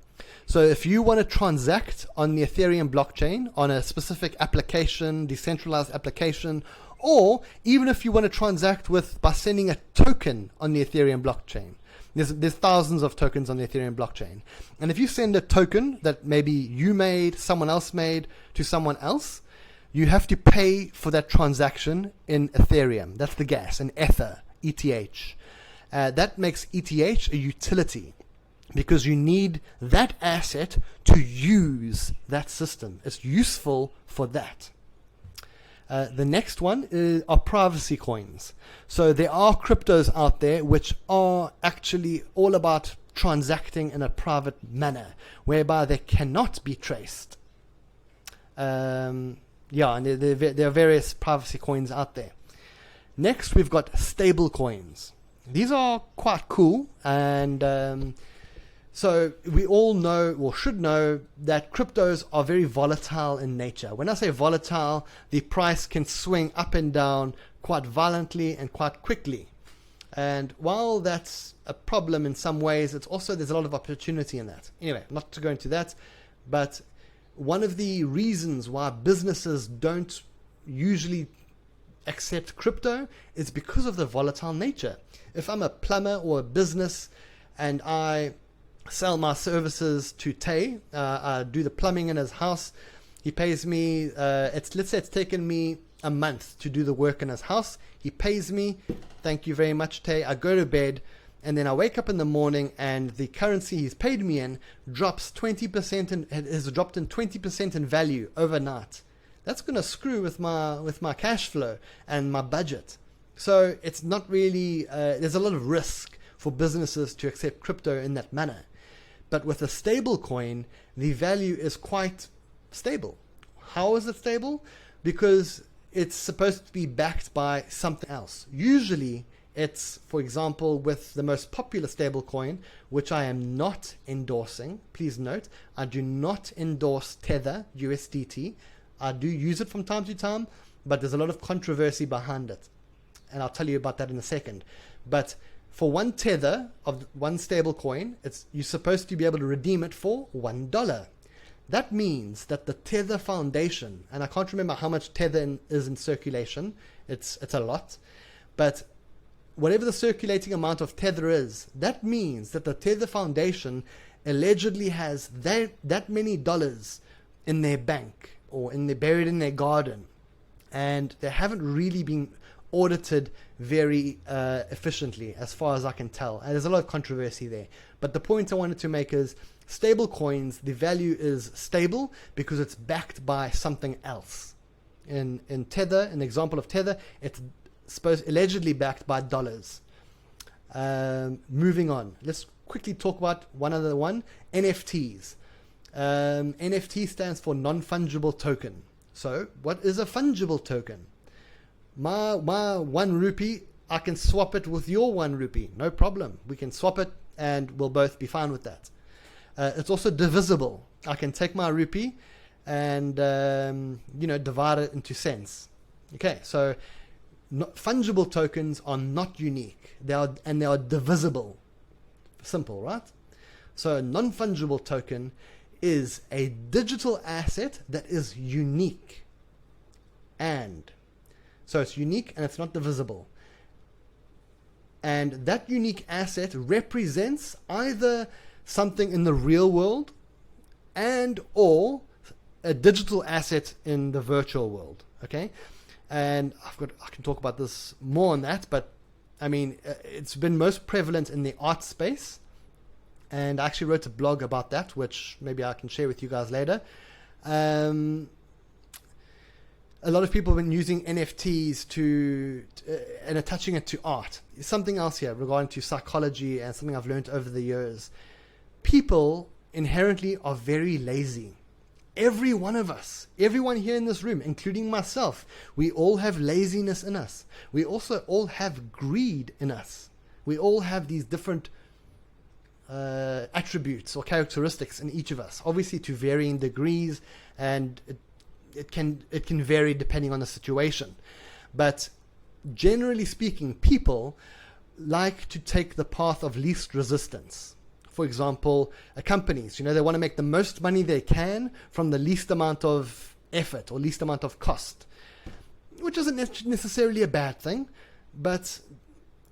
So if you want to transact on the Ethereum blockchain on a specific application, decentralized application, or even if you want to transact by sending a token on the Ethereum blockchain, there's thousands of tokens on the Ethereum blockchain. And if you send a token that maybe you made, someone else made, to someone else, you have to pay for that transaction in Ethereum. That's the gas, in Ether, ETH. That makes ETH a utility because you need that asset to use that system. It's useful for that. The next one are privacy coins. So there are cryptos out there which are actually all about transacting in a private manner, whereby they cannot be traced. And there are various privacy coins out there. Next, we've got stable coins. These are quite cool, and so we all know, or should know, that cryptos are very volatile in nature. When I say volatile, the price can swing up and down quite violently and quite quickly. And while that's a problem in some ways, there's a lot of opportunity in that. Anyway, not to go into that, but one of the reasons why businesses don't usually accept crypto is because of the volatile nature. If I'm a plumber or a business and I sell my services to Tay, I do the plumbing in his house, he pays me, let's say it's taken me a month to do the work in his house, he pays me, thank you very much Tay, I go to bed, and then I wake up in the morning and the currency he's paid me in drops 20% and has dropped in 20% in value overnight. That's going to screw with my cash flow and my budget. So it's not really, there's a lot of risk for businesses to accept crypto in that manner. But with a stable coin, the value is quite stable. How is it stable? Because it's supposed to be backed by something else. Usually it's, for example, with the most popular stable coin, which I am not endorsing. Please note, I do not endorse Tether, USDT. I do use it from time to time, but there's a lot of controversy behind it. And I'll tell you about that in a second. But for one tether of one stable coin, you're supposed to be able to redeem it for $1. That means that the Tether Foundation, and I can't remember how much Tether is in circulation, it's a lot, but whatever the circulating amount of Tether is, that means that the Tether Foundation allegedly has that many dollars in their bank or buried in their garden, and they haven't really been audited very efficiently as far as I can tell, and there's a lot of controversy there. But the point I wanted to make is stable coins, the value is stable because it's backed by something else. In Tether, an example of Tether, it's allegedly backed by dollars. Moving on, let's quickly talk about one other one, NFTs. NFT stands for non-fungible token. So what is a fungible token? My 1 rupee, I can swap it with your 1 rupee, no problem. We can swap it and we'll both be fine with that. It's also divisible. I can take my rupee and divide it into cents. Okay, so fungible tokens are not unique. They are divisible. Simple, right? So a non-fungible token is a digital asset that is unique. So it's unique and it's not divisible. And that unique asset represents either something in the real world and or a digital asset in the virtual world. Okay? And I can talk about this more on that, but I mean, it's been most prevalent in the art space. And I actually wrote a blog about that, which maybe I can share with you guys later. A lot of people have been using NFTs and attaching it to art. Something else here regarding to psychology and something I've learned over the years. People inherently are very lazy. every one of us, everyone here in this room, including myself, we all have laziness in us. We also all have greed in us. We all have these different attributes or characteristics in each of us, obviously to varying degrees, and it can vary depending on the situation. But generally speaking, people like to take the path of least resistance. For example, companies, they want to make the most money they can from the least amount of effort or least amount of cost, which isn't necessarily a bad thing, but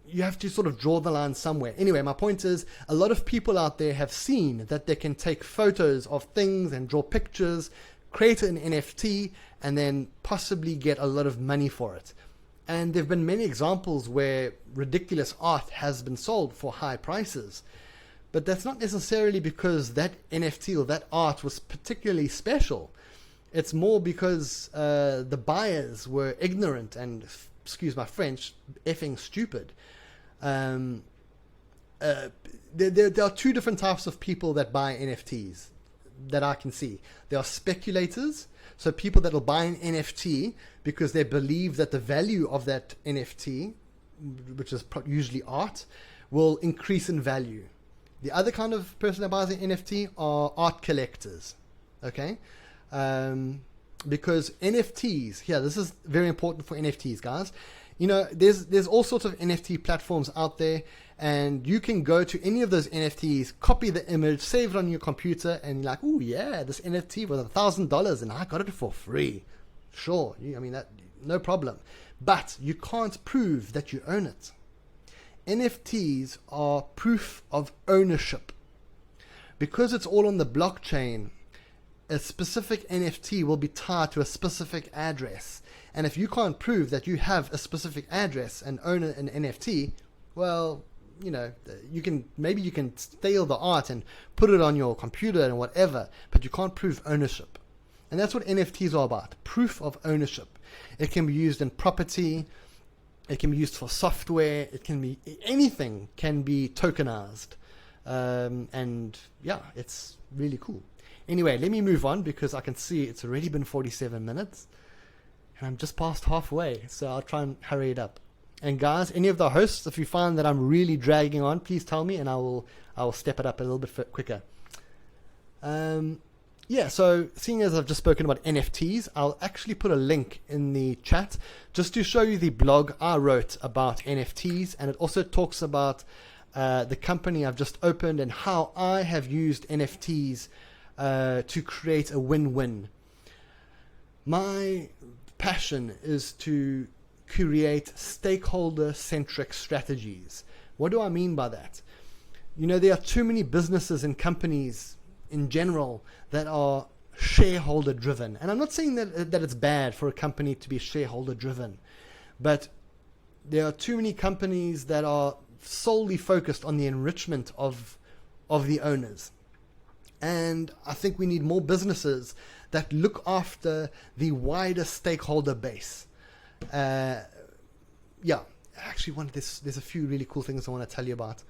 you have to sort of draw the line somewhere. Anyway, my point is, a lot of people out there have seen that they can take photos of things and draw pictures, create an NFT, and then possibly get a lot of money for it. And there have been many examples where ridiculous art has been sold for high prices. But that's not necessarily because that NFT or that art was particularly special. It's more because the buyers were ignorant and, excuse my French, effing stupid. There are two different types of people that buy NFTs that I can see. There are speculators, so people that will buy an NFT because they believe that the value of that NFT, which is usually art, will increase in value. The other kind of person that buys an NFT are art collectors, okay? Because NFTs, this is very important for NFTs, guys. There's all sorts of NFT platforms out there, and you can go to any of those NFTs, copy the image, save it on your computer, and you're like, oh yeah, this NFT was $1,000 and I got it for free. Sure, that no problem. But you can't prove that you own it. NFTs are proof of ownership. Because it's all on the blockchain, a specific NFT will be tied to a specific address. And if you can't prove that you have a specific address and own an NFT, well, you can steal the art and put it on your computer and whatever, but you can't prove ownership. And that's what NFTs are about, proof of ownership. It can be used in property, it can be used for software, anything can be tokenized. And yeah, it's really cool. Anyway, let me move on because I can see it's already been 47 minutes and I'm just past halfway, so I'll try and hurry it up. And guys, any of the hosts, if you find that I'm really dragging on, please tell me and I will step it up a little bit quicker. So seeing as I've just spoken about NFTs, I'll actually put a link in the chat just to show you the blog I wrote about NFTs, and it also talks about the company I've just opened and how I have used NFTs to create a win-win. My passion is to create stakeholder-centric strategies. What do I mean by that? There are too many businesses and companies in general that are shareholder driven. And I'm not saying that it's bad for a company to be shareholder driven, but there are too many companies that are solely focused on the enrichment of the owners. And I think we need more businesses that look after the wider stakeholder base. Actually, there's a few really cool things I want to tell you about.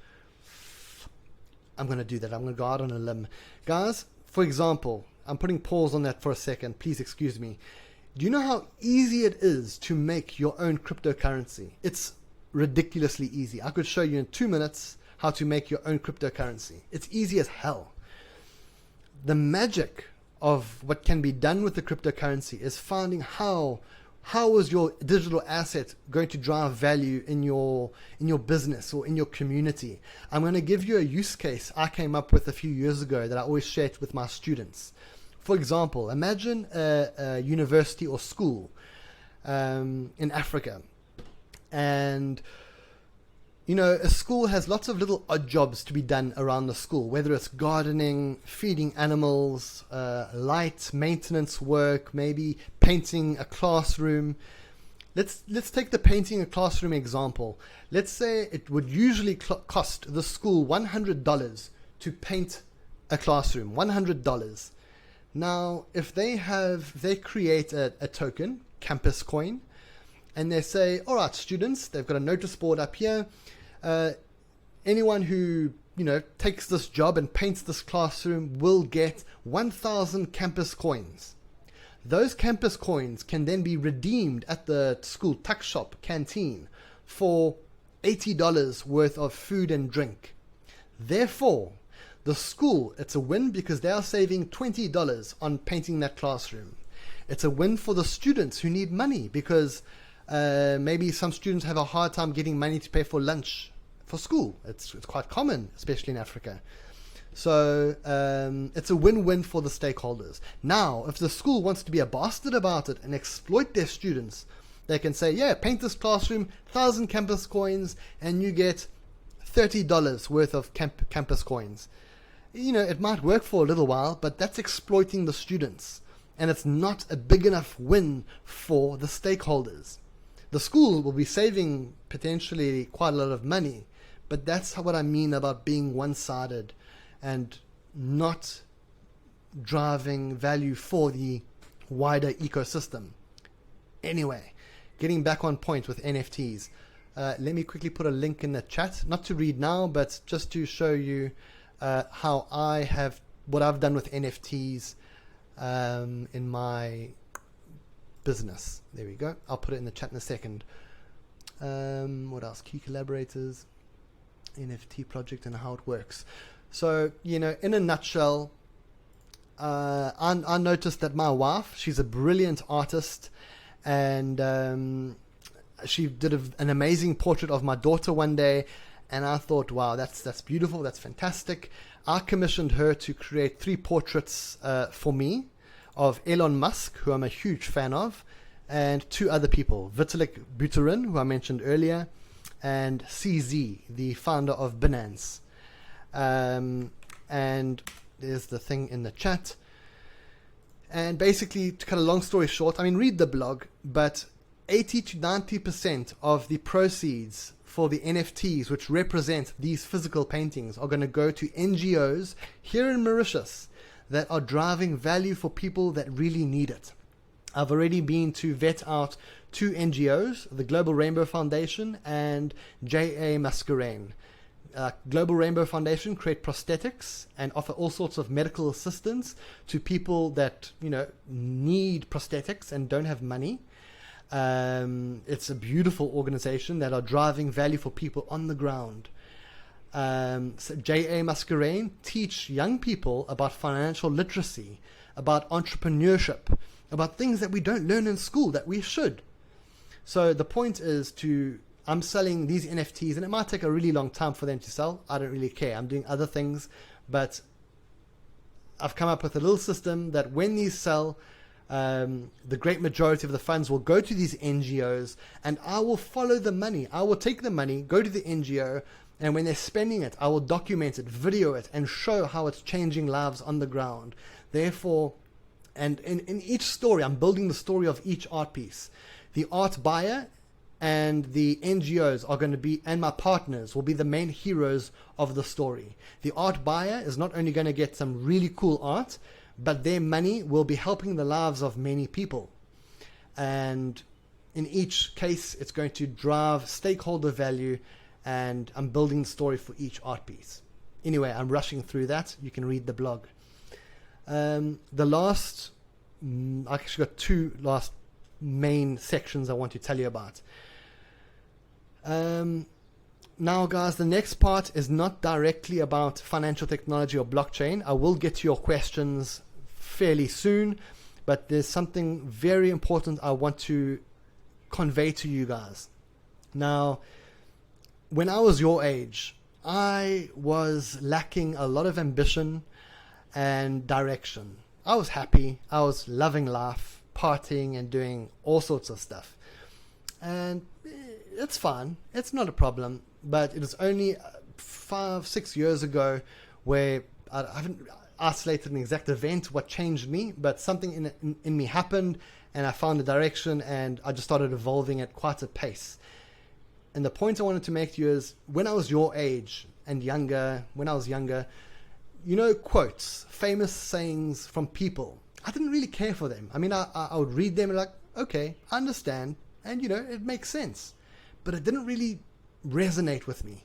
I'm going to do that. I'm going to go out on a limb. Guys, for example, I'm putting pause on that for a second. Please excuse me. Do you know how easy it is to make your own cryptocurrency? It's ridiculously easy. I could show you in 2 minutes how to make your own cryptocurrency. It's easy as hell. The magic of what can be done with the cryptocurrency is finding how is your digital asset going to drive value in your business or in your community. I'm going to give you a use case I came up with a few years ago that I always share with my students. For example, imagine a university or school in Africa, and a school has lots of little odd jobs to be done around the school, whether it's gardening, feeding animals, light maintenance work, maybe painting a classroom. Let's take the painting a classroom example. Let's say it would usually cost the school $100 to paint a classroom, $100. Now, if they create a token, campus coin, and they say, all right, students, they've got a notice board up here. Anyone who takes this job and paints this classroom will get 1,000 campus coins. Those campus coins can then be redeemed at the school tuck shop canteen for $80 worth of food and drink. Therefore, the school, it's a win because they are saving $20 on painting that classroom. It's a win for the students who need money because maybe some students have a hard time getting money to pay for lunch for school. It's quite common, especially in Africa. So it's a win-win for the stakeholders. Now, if the school wants to be a bastard about it and exploit their students, they can say, yeah, paint this classroom, 1,000 campus coins, and you get $30 worth of campus coins. It might work for a little while, but that's exploiting the students. And it's not a big enough win for the stakeholders. The school will be saving potentially quite a lot of money, but that's what I mean about being one-sided and not driving value for the wider ecosystem. Anyway, getting back on point with NFTs. Let me quickly put a link in the chat, not to read now, but just to show you what I've done with NFTs in my business. There we go. I'll put it in the chat in a second. What else? Key collaborators, NFT project, and how it works. So, in a nutshell, I noticed that my wife, she's a brilliant artist, and she did an amazing portrait of my daughter one day, and I thought, wow, that's beautiful, that's fantastic. I commissioned her to create 3 portraits for me of Elon Musk, who I'm a huge fan of, and 2 other people, Vitalik Buterin, who I mentioned earlier, and CZ, the founder of Binance. And there's the thing in the chat. And basically, to cut a long story short, read the blog, but 80 to 90% of the proceeds for the NFTs, which represent these physical paintings, are going to go to NGOs here in Mauritius that are driving value for people that really need it. I've already been to vet out 2 NGOs, the Global Rainbow Foundation and J.A. Mascarein. Global Rainbow Foundation create prosthetics and offer all sorts of medical assistance to people that need prosthetics and don't have money. It's a beautiful organization that are driving value for people on the ground. So J.A. Mascarein teach young people about financial literacy, about entrepreneurship, about things that we don't learn in school that we should. So the point is I'm selling these NFTs, and it might take a really long time for them to sell. I don't really care. I'm doing other things, but I've come up with a little system that when these sell, the great majority of the funds will go to these NGOs, and I will follow the money. I will take the money, go to the NGO, and when they're spending it, I will document it, video it, and show how it's changing lives on the ground. Therefore, and in each story, I'm building the story of each art piece. The art buyer and the NGOs are going to be, and my partners will be the main heroes of the story. The art buyer is not only going to get some really cool art, but their money will be helping the lives of many people. And in each case, it's going to drive stakeholder value, and I'm building the story for each art piece. Anyway, I'm rushing through that. You can read the blog. I actually got 2 last main sections I want to tell you about. Now, guys, the next part is not directly about financial technology or blockchain. I will get to your questions fairly soon, but there's something very important I want to convey to you guys. Now, when I was your age, I was lacking a lot of ambition and direction. I was happy. I was loving life, partying and doing all sorts of stuff. And it's fine. It's not a problem. But it was only 5-6 years ago where I haven't isolated an exact event, what changed me, but something in me happened, and I found the direction, and I just started evolving at quite a pace. And the point I wanted to make to you is, when I was your age and younger, quotes, famous sayings from people, I didn't really care for them. I would read them and like, okay, I understand, and it makes sense. But it didn't really resonate with me.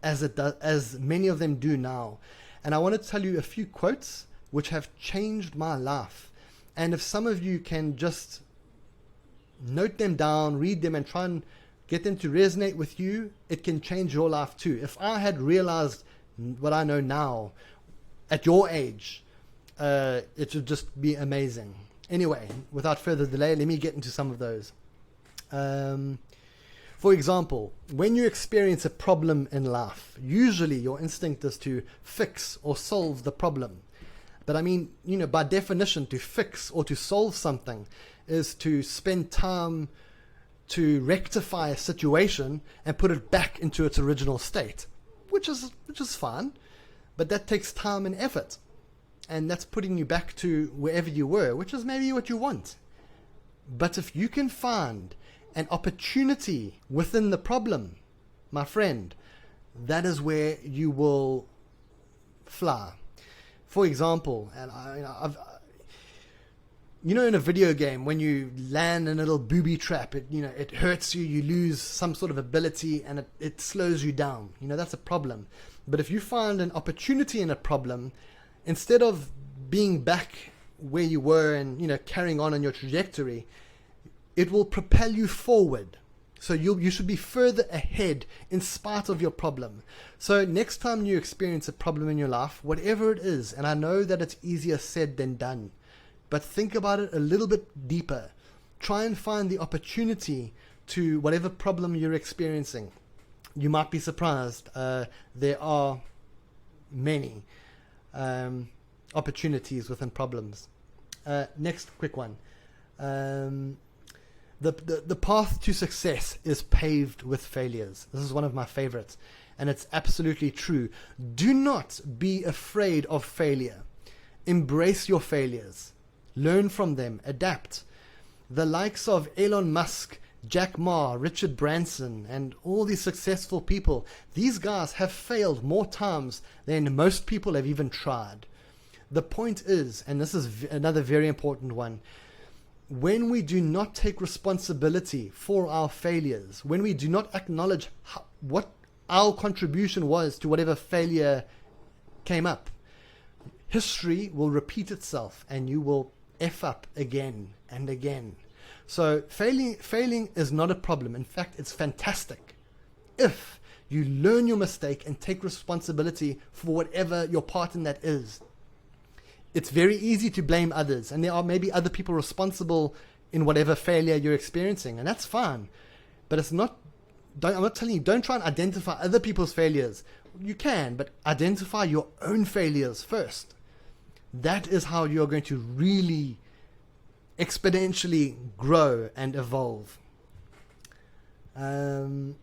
as many of them do now. And I want to tell you a few quotes which have changed my life. And if some of you can just note them down, read them, and try and get them to resonate with you, it can change your life too. If I had realized what I know now at your age, it would just be amazing. Anyway, without further delay, let me get into some of those. For example, when you experience a problem in life, usually your instinct is to fix or solve the problem. But I mean, by definition, to fix or to solve something is to spend time to rectify a situation and put it back into its original state, which is fine, but that takes time and effort. And that's putting you back to wherever you were, which is maybe what you want. But if you can find an opportunity within the problem, my friend, that is where you will fly. For example, and in a video game, when you land in a little booby trap, it hurts you, you lose some sort of ability, and it slows you down. That's a problem. But if you find an opportunity in a problem, instead of being back where you were and carrying on your trajectory, it will propel you forward. So you should be further ahead in spite of your problem. So next time you experience a problem in your life, whatever it is, and I know that it's easier said than done, but think about it a little bit deeper. Try and find the opportunity to whatever problem you're experiencing. You might be surprised. There are many opportunities within problems. Next quick one. The path to success is paved with failures. This is one of my favorites, and it's absolutely true. Do not be afraid of failure. Embrace your failures. Learn from them. Adapt. The likes of Elon Musk, Jack Ma, Richard Branson, and all these successful people, these guys have failed more times than most people have even tried. The point is, and this is another very important one, when we do not take responsibility for our failures, when we do not acknowledge what our contribution was to whatever failure came up, history will repeat itself and you will F up again and again. So failing is not a problem. In fact, it's fantastic if you learn your mistake and take responsibility for whatever your part in that is. It's very easy to blame others, and there are maybe other people responsible in whatever failure you're experiencing, and that's fine. But I'm not telling you, don't try and identify other people's failures. You can, but identify your own failures first. That is how you're going to really exponentially grow and evolve. Another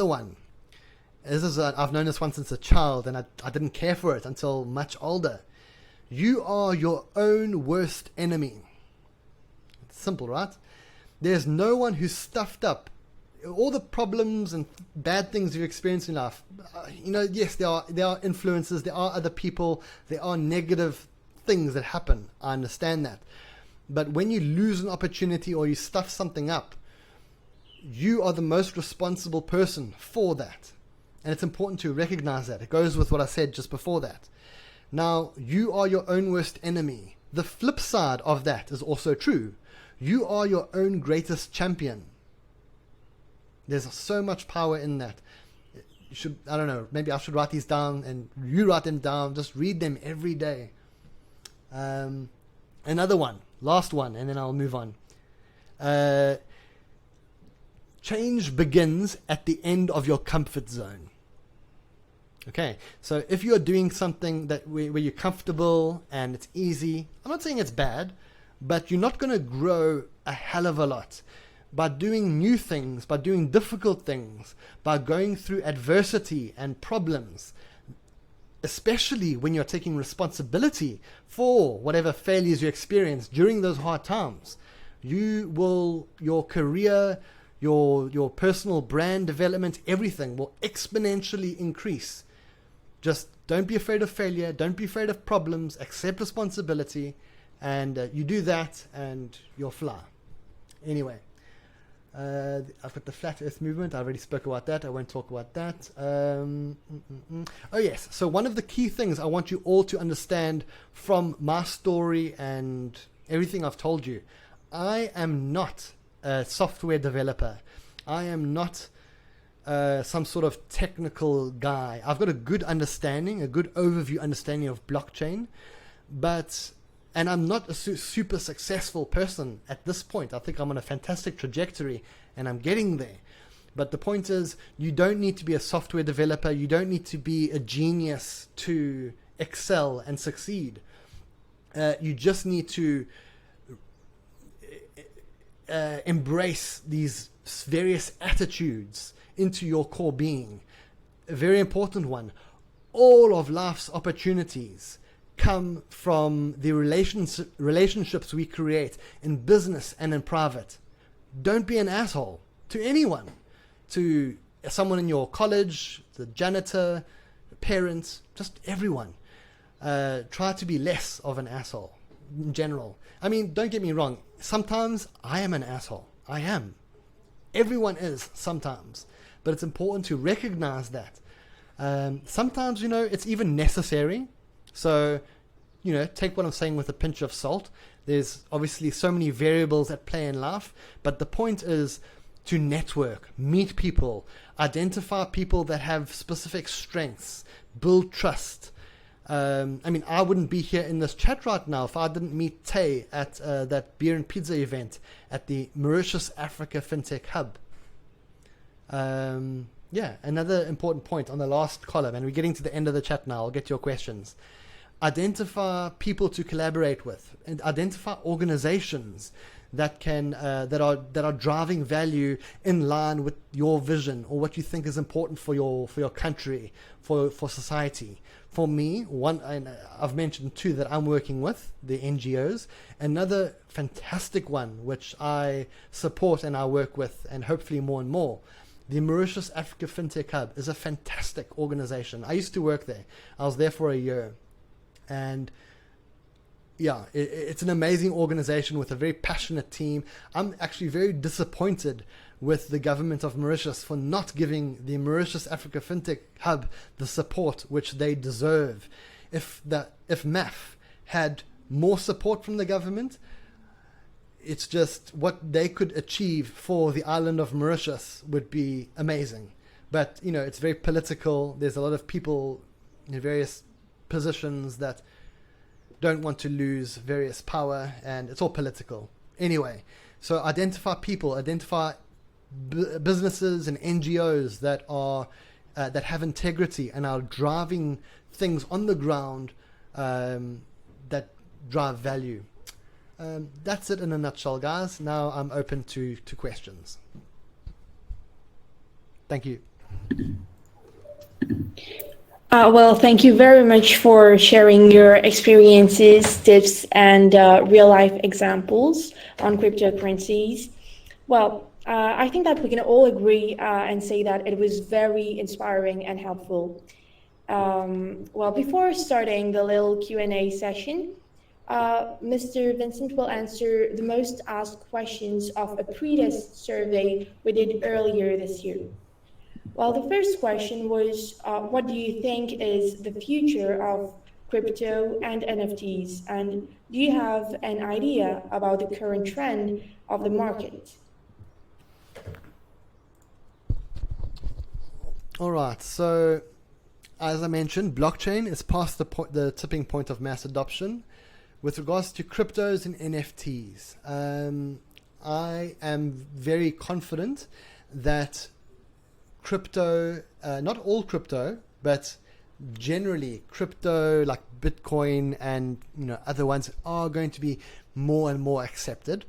one. I've known this one since a child, and I didn't care for it until much older. You are your own worst enemy. It's simple, right? There's no one who's stuffed up all the problems and bad things you experience in life. Yes, there are influences, there are other people, there are negative things that happen. I understand that. But when you lose an opportunity or you stuff something up, you are the most responsible person for that. And it's important to recognize that. It goes with what I said just before that. Now, you are your own worst enemy. The flip side of that is also true. You are your own greatest champion. There's so much power in that. I don't know, maybe I should write these down and you write them down. Just read them every day. Another one, last one, and then I'll move on. Change begins at the end of your comfort zone. Okay, so if you're doing something where you're comfortable and it's easy, I'm not saying it's bad, but you're not going to grow a hell of a lot. By doing new things, by doing difficult things, by going through adversity and problems, especially when you're taking responsibility for whatever failures you experience during those hard times, your career, your personal brand development, everything will exponentially increase. Just don't be afraid of failure. Don't be afraid of problems. Accept responsibility. And you do that and you'll fly. Anyway, I've got the flat earth movement. I already spoke about that. I won't talk about that. Oh yes, so one of the key things I want you all to understand from my story and everything I've told you, I am not a software developer. I am not some sort of technical guy. I've got a good understanding, a good overview understanding of blockchain, and I'm not a super successful person at this point. I think I'm on a fantastic trajectory and I'm getting there. But the point is, you don't need to be a software developer. You don't need to be a genius to excel and succeed. You just need to embrace these various attitudes into your core being. A very important one. All of life's opportunities come from the relationships we create in business and in private. Don't be an asshole to anyone, to someone in your college, the janitor, the parents, just everyone. Try to be less of an asshole in general. I mean, don't get me wrong. Sometimes I am an asshole. I am. Everyone is sometimes. But it's important to recognize that. Sometimes, it's even necessary. So, take what I'm saying with a pinch of salt. There's obviously so many variables at play in life, but the point is to network, meet people, identify people that have specific strengths, build trust. I wouldn't be here in this chat right now if I didn't meet Tay at that beer and pizza event at the Mauritius Africa Fintech Hub. Another important point on the last column, and we're getting to the end of the chat now. I'll get to your questions. Identify people to collaborate with, and identify organizations that are driving value in line with your vision or what you think is important for your country, for society. For me, and I've mentioned two that I'm working with, the NGOs. Another fantastic one which I support and I work with, and hopefully more and more. The Mauritius Africa Fintech Hub is a fantastic organization. I used to work there. I was there for a year. And yeah, it's an amazing organization with a very passionate team. I'm actually very disappointed with the government of Mauritius for not giving the Mauritius Africa Fintech Hub the support which they deserve. If MAF had more support from the government, it's just what they could achieve for the island of Mauritius would be amazing. But, it's very political. There's a lot of people in various positions that don't want to lose various power, and it's all political. Anyway, so identify people, identify businesses and NGOs that are that have integrity and are driving things on the ground that drive value. That's it in a nutshell, guys. Now I'm open to questions. Thank you. Well, thank you very much for sharing your experiences, tips, and real-life examples on cryptocurrencies. Well, I think that we can all agree and say that it was very inspiring and helpful. Well, before starting the little Q&A session, Mr. Vincent will answer the most asked questions of a pre-test survey we did earlier this year. Well, the first question was, what do you think is the future of crypto and NFTs? And do you have an idea about the current trend of the market? All right, so as I mentioned, blockchain is past the tipping point of mass adoption. With regards to cryptos and NFTs, I am very confident that crypto, not all crypto, but generally crypto like Bitcoin and other ones are going to be more and more accepted.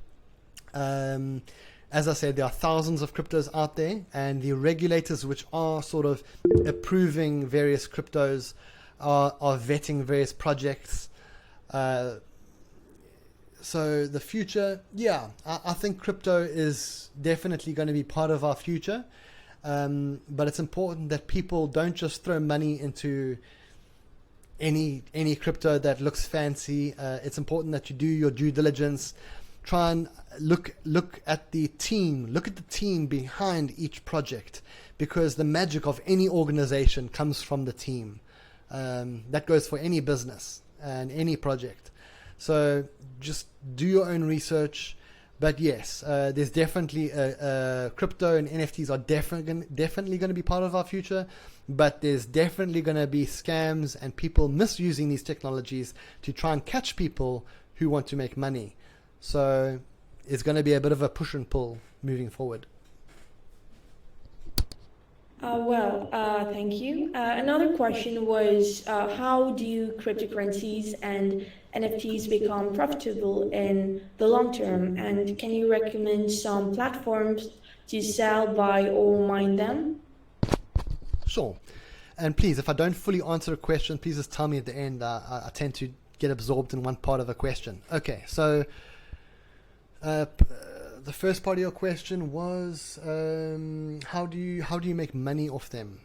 As I said, there are thousands of cryptos out there, and the regulators which are sort of approving various cryptos are vetting various projects. So the future, I think crypto is definitely going to be part of our future. But it's important that people don't just throw money into any crypto that looks fancy. It's important that you do your due diligence, try and look at the team behind each project, because the magic of any organization comes from the team. That goes for any business and any project. So just do your own research. But yes, there's definitely crypto and NFTs are definitely going to be part of our future. But there's definitely going to be scams and people misusing these technologies to try and catch people who want to make money. So it's going to be a bit of a push and pull moving forward. Thank you. Another question was, how do cryptocurrencies and NFTs become profitable in the long term? And can you recommend some platforms to sell, buy, or mine them? Sure. And please, if I don't fully answer a question, please just tell me at the end. I tend to get absorbed in one part of a question. Okay, so the first part of your question was how do you make money off them?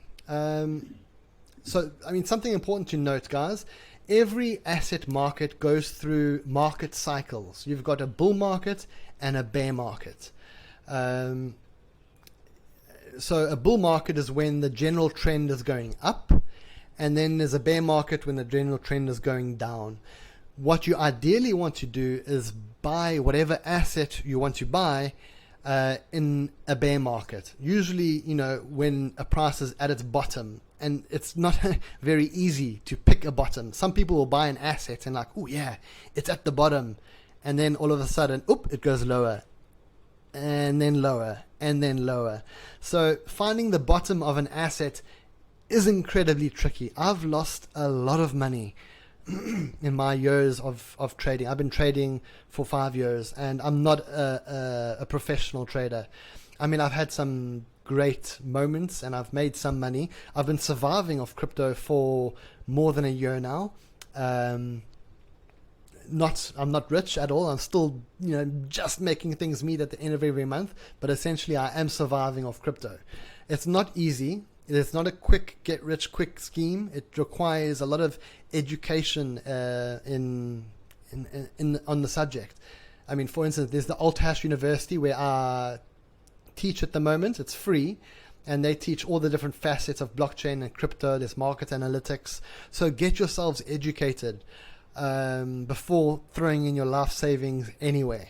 So, I mean, something important to note, guys. Every asset market goes through market cycles. You've got a bull market and a bear market. So a bull market is when the general trend is going up, and then there's a bear market when the general trend is going down. What you ideally want to do is buy whatever asset you want to buy in a bear market. Usually, when a price is at its bottom, and it's not very easy to pick a bottom. Some people will buy an asset and like, oh yeah, it's at the bottom. And then all of a sudden, it goes lower. And then lower, and then lower. So finding the bottom of an asset is incredibly tricky. I've lost a lot of money in my years of trading. I've been trading for 5 years, and I'm not a professional trader. I mean, I've had some great moments, and I've made some money. I've been surviving off crypto for more than a year now. I'm not rich at all. I'm still, just making things meet at the end of every month. But essentially, I am surviving off crypto. It's not easy. It's not a quick get rich quick scheme. It requires a lot of education on the subject. I mean, for instance, there's the Tayob University where I teach at the moment. It's free. And they teach all the different facets of blockchain and crypto. There's market analytics. So get yourselves educated before throwing in your life savings anywhere.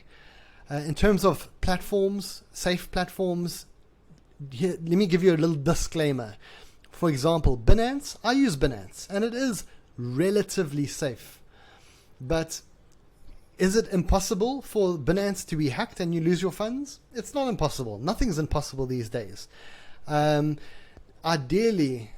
In terms of platforms, safe platforms, here, let me give you a little disclaimer. For example, Binance, I use Binance, and it is relatively safe. But is it impossible for Binance to be hacked and you lose your funds? It's not impossible. Nothing's impossible these days. Ideally,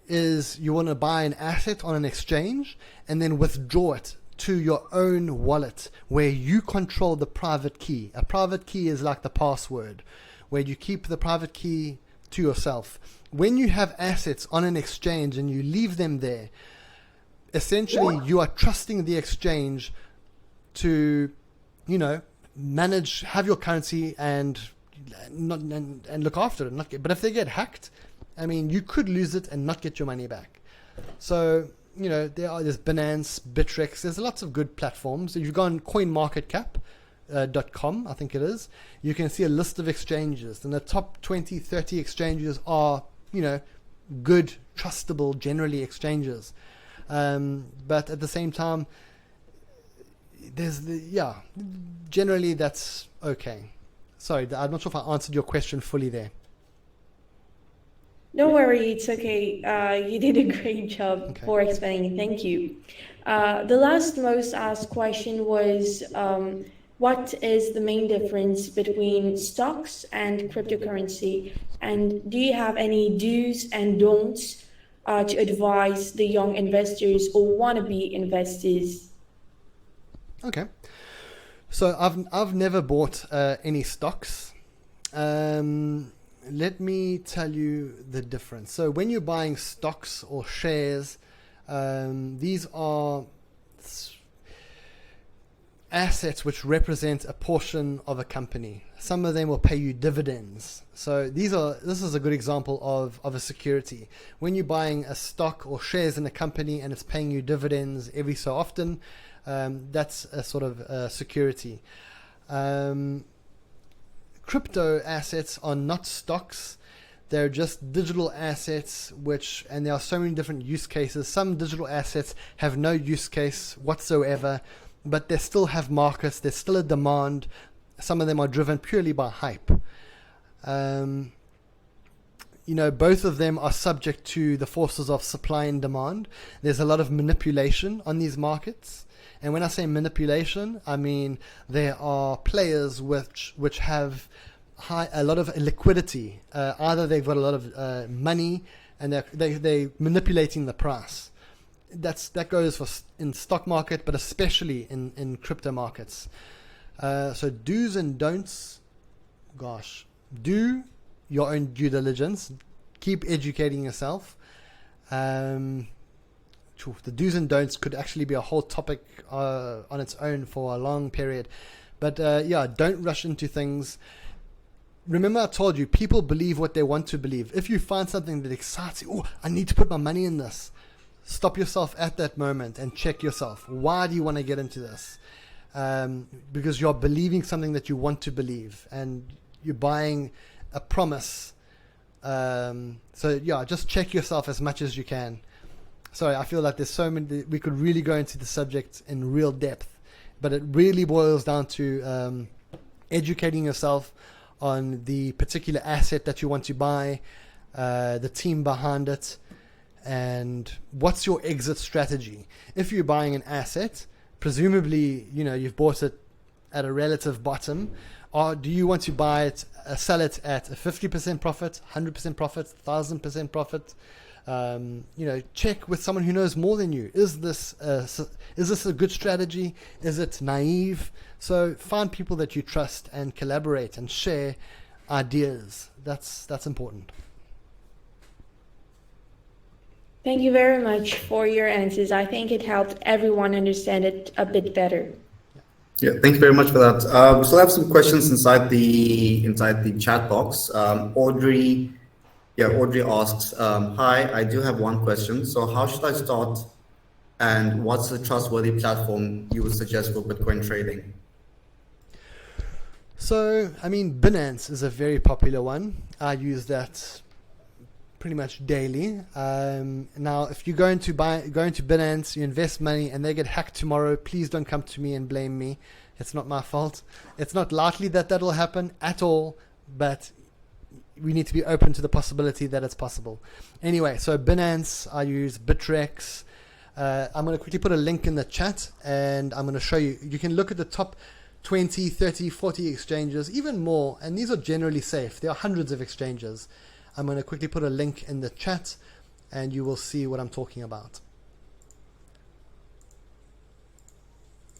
is you want to buy an asset on an exchange and then withdraw it to your own wallet where you control the private key. A private key is like the password, where you keep the private key to yourself. When you have assets on an exchange and you leave them there, essentially you are trusting the exchange to, manage, have your currency and look after it. But if they get hacked, I mean, you could lose it and not get your money back. So, there's Binance, Bittrex, there's lots of good platforms. If you go on coinmarketcap.com, I think it is, you can see a list of exchanges. And the top 20, 30 exchanges are, good, trustable, generally exchanges. But at the same time, generally that's okay. Sorry, I'm not sure if I answered your question fully there. Don't worry, it's okay. You did a great job for explaining. Thank you. The last most asked question was, what is the main difference between stocks and cryptocurrency? And do you have any do's and don'ts to advise the young investors or wannabe investors? Okay. So I've never bought any stocks. Let me tell you the difference. So when you're buying stocks or shares, these are assets which represent a portion of a company. Some of them will pay you dividends. So this is a good example of a security. When you're buying a stock or shares in a company and it's paying you dividends every so often, that's a sort of security. Crypto assets are not stocks. They're just digital assets, and there are so many different use cases. Some digital assets have no use case whatsoever, but they still have markets. There's still a demand. Some of them are driven purely by hype. Both of them are subject to the forces of supply and demand. There's a lot of manipulation on these markets. And when I say manipulation, I mean there are players which have a lot of liquidity. Either they've got a lot of money and they're manipulating the price. That goes in stock market, but especially in crypto markets. So do's and don'ts, do your own due diligence. Keep educating yourself. The do's and don'ts could actually be a whole topic on its own for a long period. But don't rush into things. Remember, I told you, people believe what they want to believe. If you find something that excites you, I need to put my money in this. Stop yourself at that moment and check yourself. Why do you want to get into this? Because you're believing something that you want to believe, and you're buying a promise. Just check yourself as much as you can. Sorry, I feel like there's so many. We could really go into the subject in real depth, but it really boils down to educating yourself on the particular asset that you want to buy, the team behind it, and what's your exit strategy. If you're buying an asset, presumably you've bought it at a relative bottom, or do you want to sell it at a 50% profit, 100% profit, 1,000% profit? Check with someone who knows more than you. Is this a good strategy? Is it naive? So find people that you trust and collaborate and share ideas. That's important. Thank you very much for your answers. I think it helped everyone understand it a bit better. Yeah, thank you very much for that. We still have some questions inside the chat box. Audrey asks, hi, I do have one question. So how should I start, and what's a trustworthy platform you would suggest for Bitcoin trading? So, Binance is a very popular one. I use that pretty much daily. Now, if you're going to Binance, you invest money and they get hacked tomorrow, please don't come to me and blame me. It's not my fault. It's not likely that will happen at all, but we need to be open to the possibility that it's possible. Anyway, so Binance, I use Bittrex. I'm going to quickly put a link in the chat, and I'm going to show you. You can look at the top 20, 30, 40 exchanges, even more, and these are generally safe. There are hundreds of exchanges. I'm going to quickly put a link in the chat, and you will see what I'm talking about.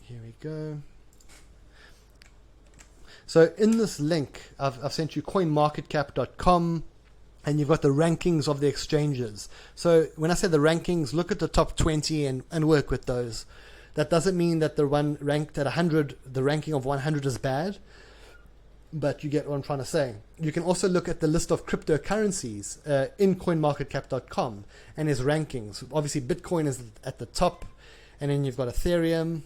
Here we go. So in this link, I've sent you coinmarketcap.com, and you've got the rankings of the exchanges. So when I say the rankings, look at the top 20 and work with those. That doesn't mean that the one ranked at 100, the ranking of 100 is bad, but you get what I'm trying to say. You can also look at the list of cryptocurrencies in coinmarketcap.com and its rankings. Obviously, Bitcoin is at the top, and then you've got Ethereum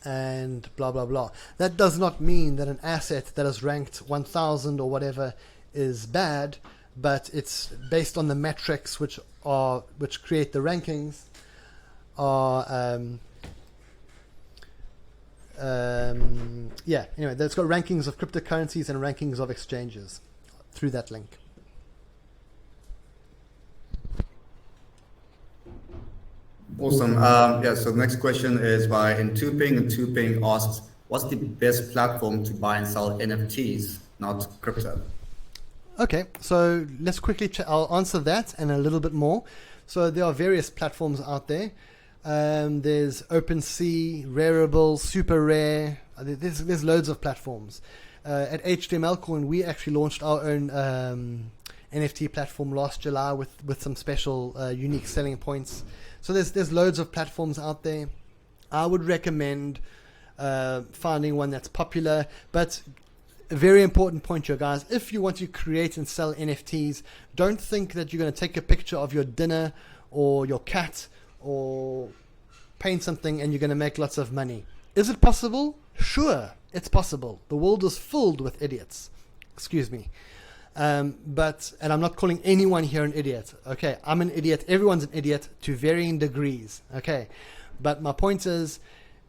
and blah, blah, blah. That does not mean that an asset that is ranked 1,000 or whatever is bad, but it's based on the metrics which create the rankings are... anyway, it's got rankings of cryptocurrencies and rankings of exchanges through that link. Awesome. So the next question is by Intuping. Intuping asks, what's the best platform to buy and sell NFTs, not crypto? Okay, so let's quickly I'll answer that and a little bit more. So there are various platforms out there. There's OpenSea, Rareable, Super Rare. There's loads of platforms. At HTML Coin, we actually launched our own NFT platform last July with some special unique selling points. So there's loads of platforms out there. I would recommend finding one that's popular. But a very important point here, guys. If you want to create and sell NFTs, don't think that you're going to take a picture of your dinner or your cat or paint something and you're going to make lots of money. Is it possible? Sure, it's possible. The world is filled with idiots. Excuse me. And I'm not calling anyone here an idiot. Okay, I'm an idiot. Everyone's an idiot to varying degrees. Okay, but my point is,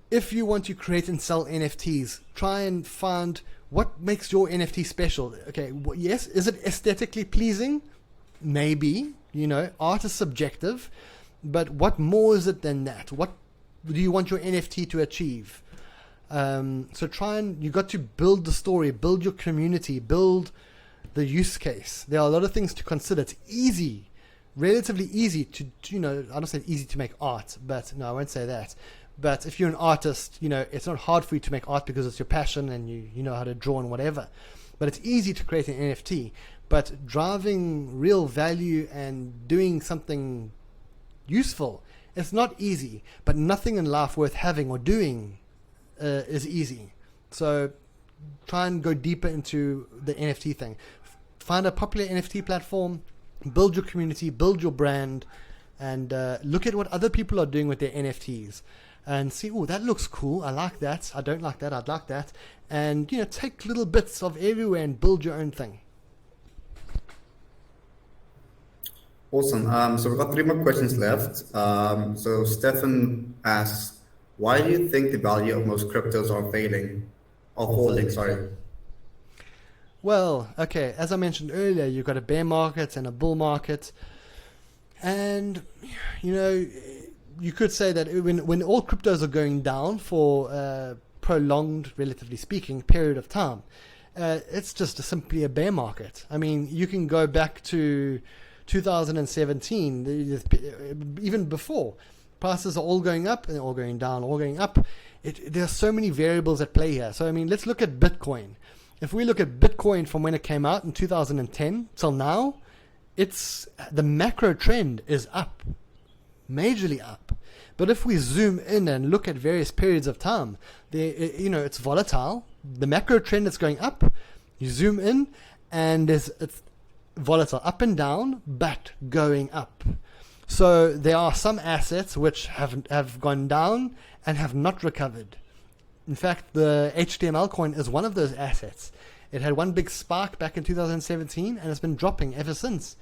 if you want to create and sell NFTs, try and find what makes your NFT special. Okay, yes, is it aesthetically pleasing? Maybe. Art is subjective, but what more is it than that? What do you want your NFT to achieve? So you got to build the story, build your community, build the use case. There are a lot of things to consider. It's easy, relatively easy to I don't say easy to make art, but no, I won't say that. But if you're an artist, it's not hard for you to make art because it's your passion and you know how to draw and whatever. But it's easy to create an NFT. But driving real value and doing something useful, it's not easy. But nothing in life worth having or doing is easy. So try and go deeper into the NFT thing. Find a popular NFT platform, build your community, build your brand, and look at what other people are doing with their NFTs. And see, oh, that looks cool. I like that. I don't like that. I'd like that. And, take little bits of everywhere and build your own thing. Awesome. So we've got 3 more questions left. So Stefan asks, why do you think the value of most cryptos are falling, sorry? Well, okay, as I mentioned earlier, you've got a bear market and a bull market. And, you could say that when all cryptos are going down for a prolonged, relatively speaking, period of time, it's just simply a bear market. I mean, you can go back to 2017, even before. Prices are all going up and all going down, all going up. There are so many variables at play here. So, I mean, let's look at Bitcoin. If we look at Bitcoin from when it came out in 2010 till now, the macro trend is up, majorly up. But if we zoom in and look at various periods of time, it's volatile. The macro trend is going up. You zoom in, and it's volatile, up and down, but going up. So there are some assets which have gone down and have not recovered. In fact, the HTML coin is one of those assets. It had one big spike back in 2017 and it's been dropping ever since.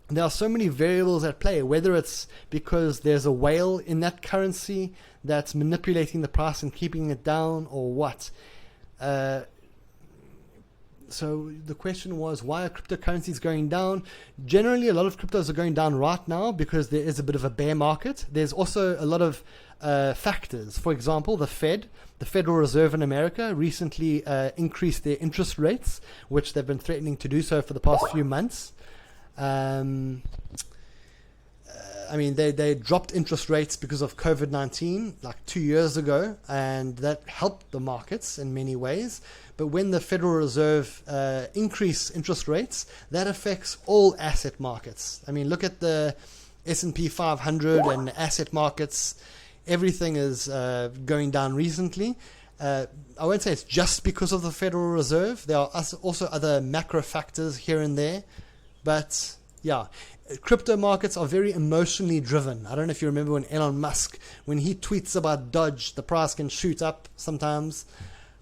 There are so many variables at play, whether it's because there's a whale in that currency that's manipulating the price and keeping it down, or what. So the question was, why are cryptocurrencies going down? Generally, a lot of cryptos are going down right now because there is a bit of a bear market. There's also a lot of factors. For example, the Federal Reserve in America, recently increased their interest rates, which they've been threatening to do so for the past few months. I mean, they dropped interest rates because of COVID-19 like 2 years ago, and that helped the markets in many ways. But when the Federal Reserve increase interest rates, that affects all asset markets. I mean, look at the S&P 500 and asset markets. Everything is going down recently. I won't say it's just because of the Federal Reserve. There are also other macro factors here and there. But yeah, crypto markets are very emotionally driven. I don't know if you remember when Elon Musk, when he tweets about Doge, the price can shoot up sometimes.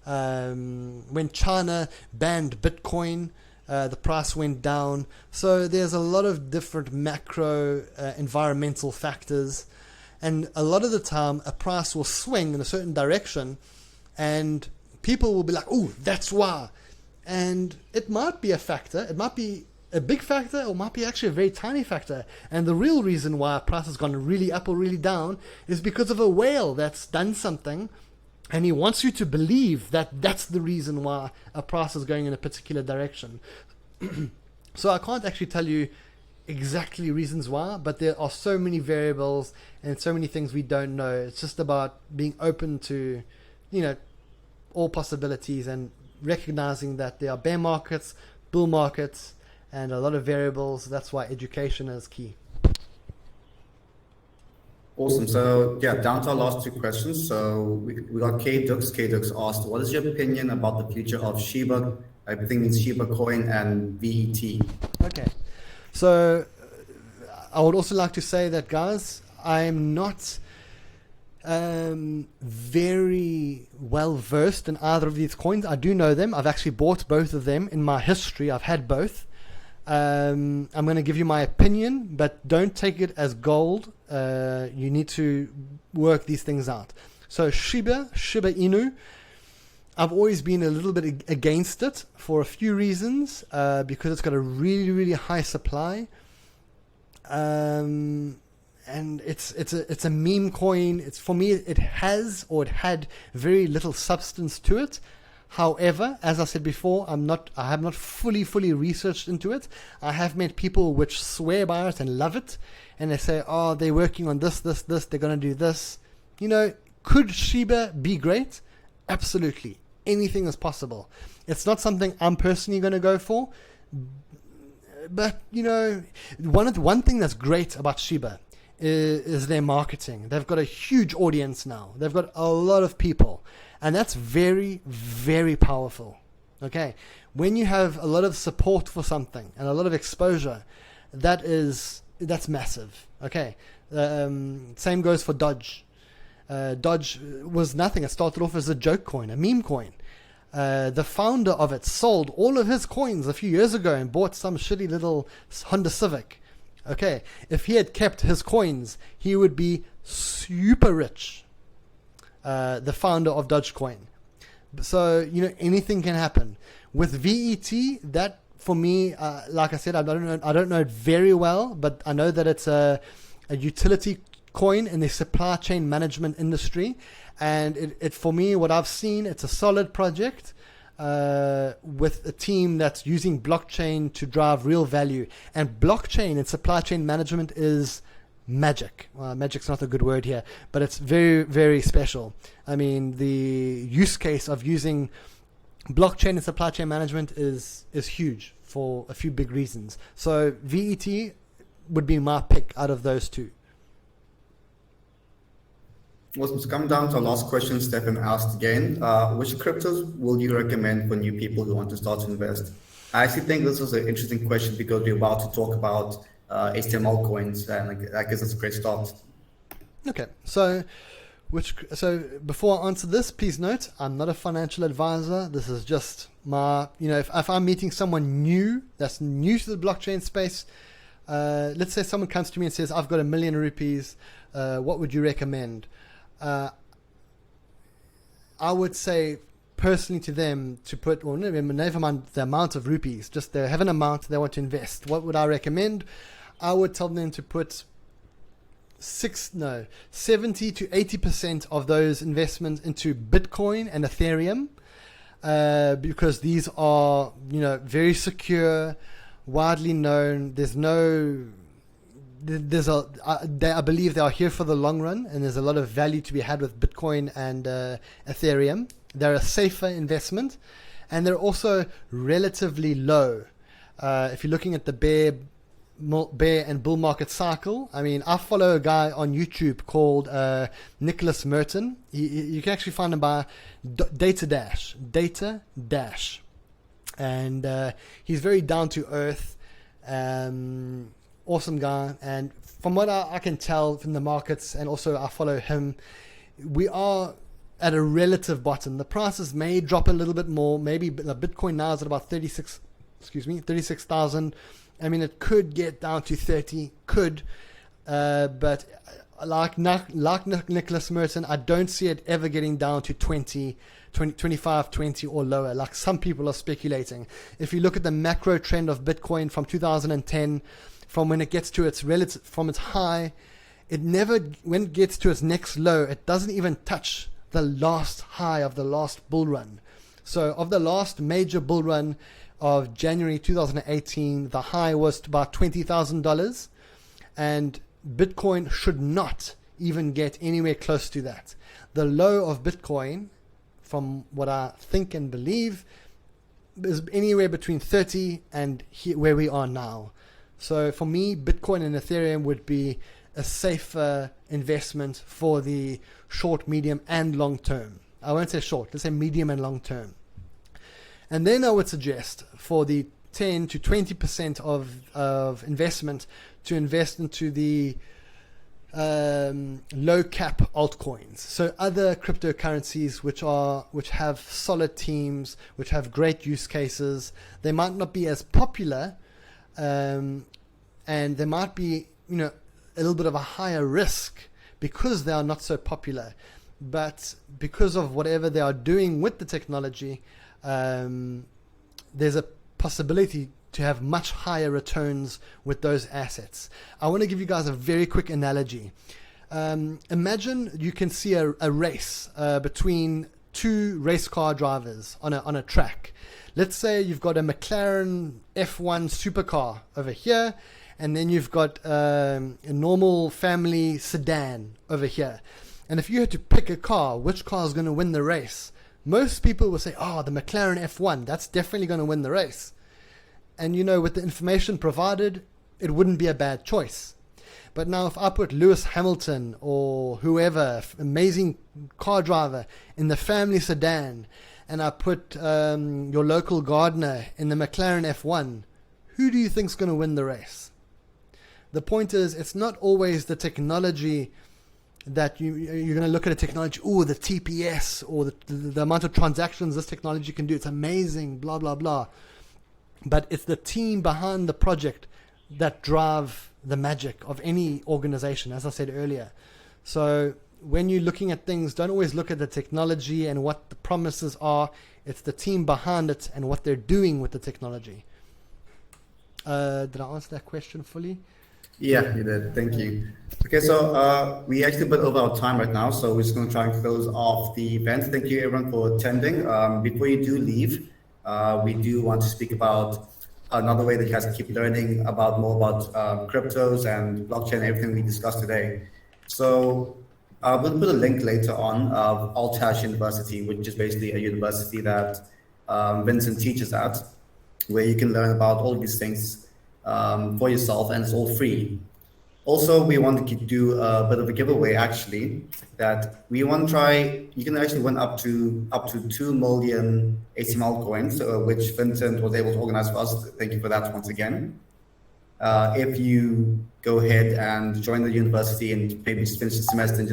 When China banned Bitcoin, the price went down. So there's a lot of different macro environmental factors. And a lot of the time, a price will swing in a certain direction and people will be like, oh, that's why. And it might be a factor. It might be a big factor, or might be actually a very tiny factor. And the real reason why a price has gone really up or really down is because of a whale that's done something, and he wants you to believe that that's the reason why a price is going in a particular direction. So I can't actually tell you exactly reasons why, but there are so many variables and so many things we don't know. It's just about being open to, all possibilities and recognizing that there are bear markets, bull markets, and a lot of variables. That's why education is key. Awesome. So yeah, down to our last 2 questions. So we got K Dux. K Dux asked, what is your opinion about the future of Shiba? I think it's Shiba Coin and VET. Okay. So I would also like to say that, guys, I'm not very well versed in either of these coins. I do know them. I've actually bought both of them in my history. I've had both. I'm going to give you my opinion, but don't take it as gold. You need to work these things out. So Shiba Inu, I've always been a little bit against it for a few reasons, because it's got a really, really high supply. And it's a meme coin. It's, for me, it had very little substance to it. However, as I said before, I have not fully researched into it. I have met people which swear by it and love it, and they say, oh, they're working on this, they're going to do this. You know, could Shiba be great? Absolutely. Anything is possible. It's not something I'm personally going to go for, but, you know, one thing that's great about Shiba is their marketing. They've got a huge audience now. They've got a lot of people, and that's very, very powerful. Okay, when you have a lot of support for something and a lot of exposure, that's massive. Okay, same goes for Dodge. Dodge was nothing. It started off as a joke coin, a meme coin. The founder of it sold all of his coins a few years ago and bought some shitty little Honda Civic. Okay, if he had kept his coins, he would be super rich. The founder of Dogecoin. So, you know, anything can happen. With VET, that for me, like I said, I don't know it very well, but I know that it's a utility coin in the supply chain management industry. And it for me, what I've seen, it's a solid project. With a team that's using blockchain to drive real value. And blockchain and supply chain management is magic. Well, magic's not a good word here, but it's very, very special. I mean, the use case of using blockchain and supply chain management is huge for a few big reasons. So VET would be my pick out of those two. Awesome. So coming down to our last question, Stefan asked again, which cryptos will you recommend for new people who want to start to invest? I actually think this was an interesting question because we're about to talk about HTML coins, and that gives us a great start. Okay, so before I answer this, please note, I'm not a financial advisor. This is just my, you know, if I'm meeting someone new, that's new to the blockchain space, let's say someone comes to me and says, I've got $1 million rupees, what would you recommend? I would say personally to them to put, or never mind the amount of rupees, just they have an amount they want to invest. What would I recommend? I would tell them to put 70 to 80% of those investments into Bitcoin and Ethereum, because these are, you know, very secure, widely known. I believe they are here for the long run, and there's a lot of value to be had with Bitcoin and Ethereum. They're a safer investment, and they're also relatively low. If you're looking at the bear and bull market cycle, I mean, I follow a guy on YouTube called Nicholas Merton. You can actually find him by Data Dash, and he's very down to earth. Awesome guy, and from what I can tell from the markets, and also I follow him, we are at a relative bottom. The prices may drop a little bit more. Maybe the Bitcoin now is at about 36,000. I mean, it could get down to 30, but like Nicholas Merton, I don't see it ever getting down to 25, 20 or lower, like some people are speculating. If you look at the macro trend of Bitcoin from 2010, from when it gets to its relative, from its high, when it gets to its next low, it doesn't even touch the last high of the last bull run. So of the last major bull run of January 2018, the high was about $20,000, and Bitcoin should not even get anywhere close to that. The low of Bitcoin, from what I think and believe, is anywhere between 30 and where we are now. So for me, Bitcoin and Ethereum would be a safer investment for the short, medium, and long term. I won't say short, let's say medium and long term. And then I would suggest for the 10 to 20% of investment to invest into the low cap altcoins. So other cryptocurrencies which have solid teams, which have great use cases. They might not be as popular, and they might be, a little bit of a higher risk because they are not so popular. But because of whatever they are doing with the technology, there's a possibility to have much higher returns with those assets. I want to give you guys a very quick analogy. Imagine you can see a race between two race car drivers on a track. Let's say you've got a McLaren F1 supercar over here, and then you've got a normal family sedan over here. And if you had to pick a car, which car is going to win the race? Most people will say, the McLaren F1, that's definitely going to win the race. And with the information provided, it wouldn't be a bad choice. But now if I put Lewis Hamilton or whoever, amazing car driver, in the family sedan, and I put your local gardener in the McLaren F1, who do you think's going to win the race? The point is, it's not always the technology that you're going to look at a technology, the TPS, or the amount of transactions this technology can do. It's amazing, blah, blah, blah. But it's the team behind the project that drive the magic of any organization, as I said earlier. So when you're looking at things, don't always look at the technology and what the promises are. It's the team behind it and what they're doing with the technology. Did I answer that question fully? Yeah, you did. Thank you. Okay, so we actually a bit over our time right now, so we're just going to try and close off the event. Thank you, everyone, for attending. Before you do leave, we do want to speak about another way that you guys can keep learning more about cryptos and blockchain and everything we discussed today. So we'll put a link later on of Altash University, which is basically a university that Vincent teaches at, where you can learn about all of these things for yourself, and it's all free. Also, we want to do a bit of a giveaway, actually, that we want to try. You can actually win up to 2 million HTML coins, which Vincent was able to organize for us. Thank you for that once again. If you go ahead and join the university and maybe just finish the semester, and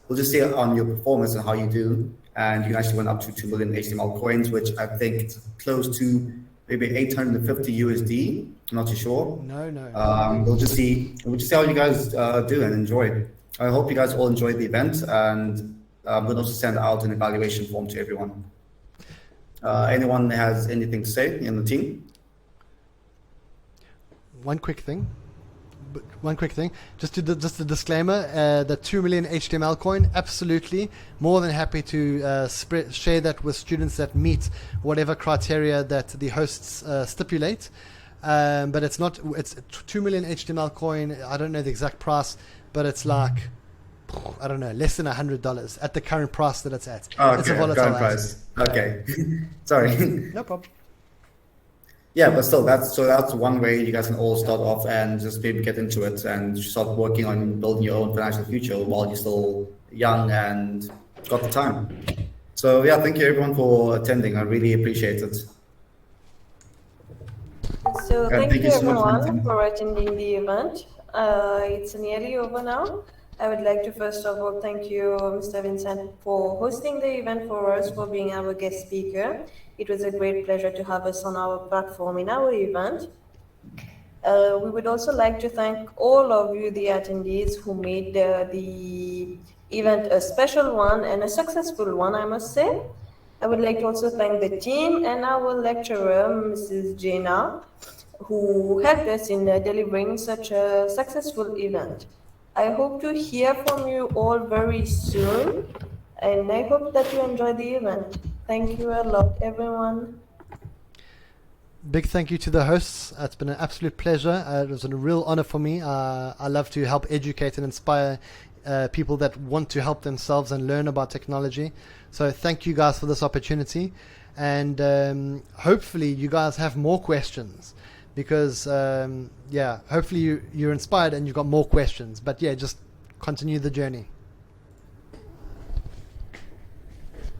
we'll just see on your performance and how you do, and you can actually win up to 2 million HTML coins, which I think is close to maybe 850 USD. I'm not too sure. No. We'll just see how you guys do and enjoy. I hope you guys all enjoyed the event, and we'll also send out an evaluation form to everyone. Anyone has anything to say in the team? One quick thing. Just a disclaimer, the 2 million HTML coin, absolutely more than happy to share that with students that meet whatever criteria that the hosts stipulate. But it's 2 million HTML coin. I don't know the exact price, but it's like, I don't know, less than $100 at the current price that it's at. Oh, okay. It's a volatile current price. Okay. Sorry. No problem. Yeah, but still, that's one way you guys can all start off and just maybe get into it and start working on building your own financial future while you're still young and got the time. So yeah, thank you everyone for attending. I really appreciate it. So thank you so much, everyone Vincent. for attending the event. It's nearly over now. I would like to first of all thank you, Mr. Vincent, for hosting the event for us, for being our guest speaker. It was a great pleasure to have us on our platform in our event. We would also like to thank all of you, the attendees, who made the event a special one and a successful one, I must say. I would like to also thank the team and our lecturer, Mrs. Jaina, who helped us in delivering such a successful event. I hope to hear from you all very soon, and I hope that you enjoy the event. Thank you a lot, everyone. Big thank you to the hosts. It's been an absolute pleasure. It was a real honor for me. I love to help educate and inspire people that want to help themselves and learn about technology. So thank you guys for this opportunity. And hopefully you guys have more questions, because hopefully you're inspired and you've got more questions. But yeah, just continue the journey.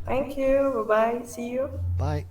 Thank you. Bye-bye. See you. Bye.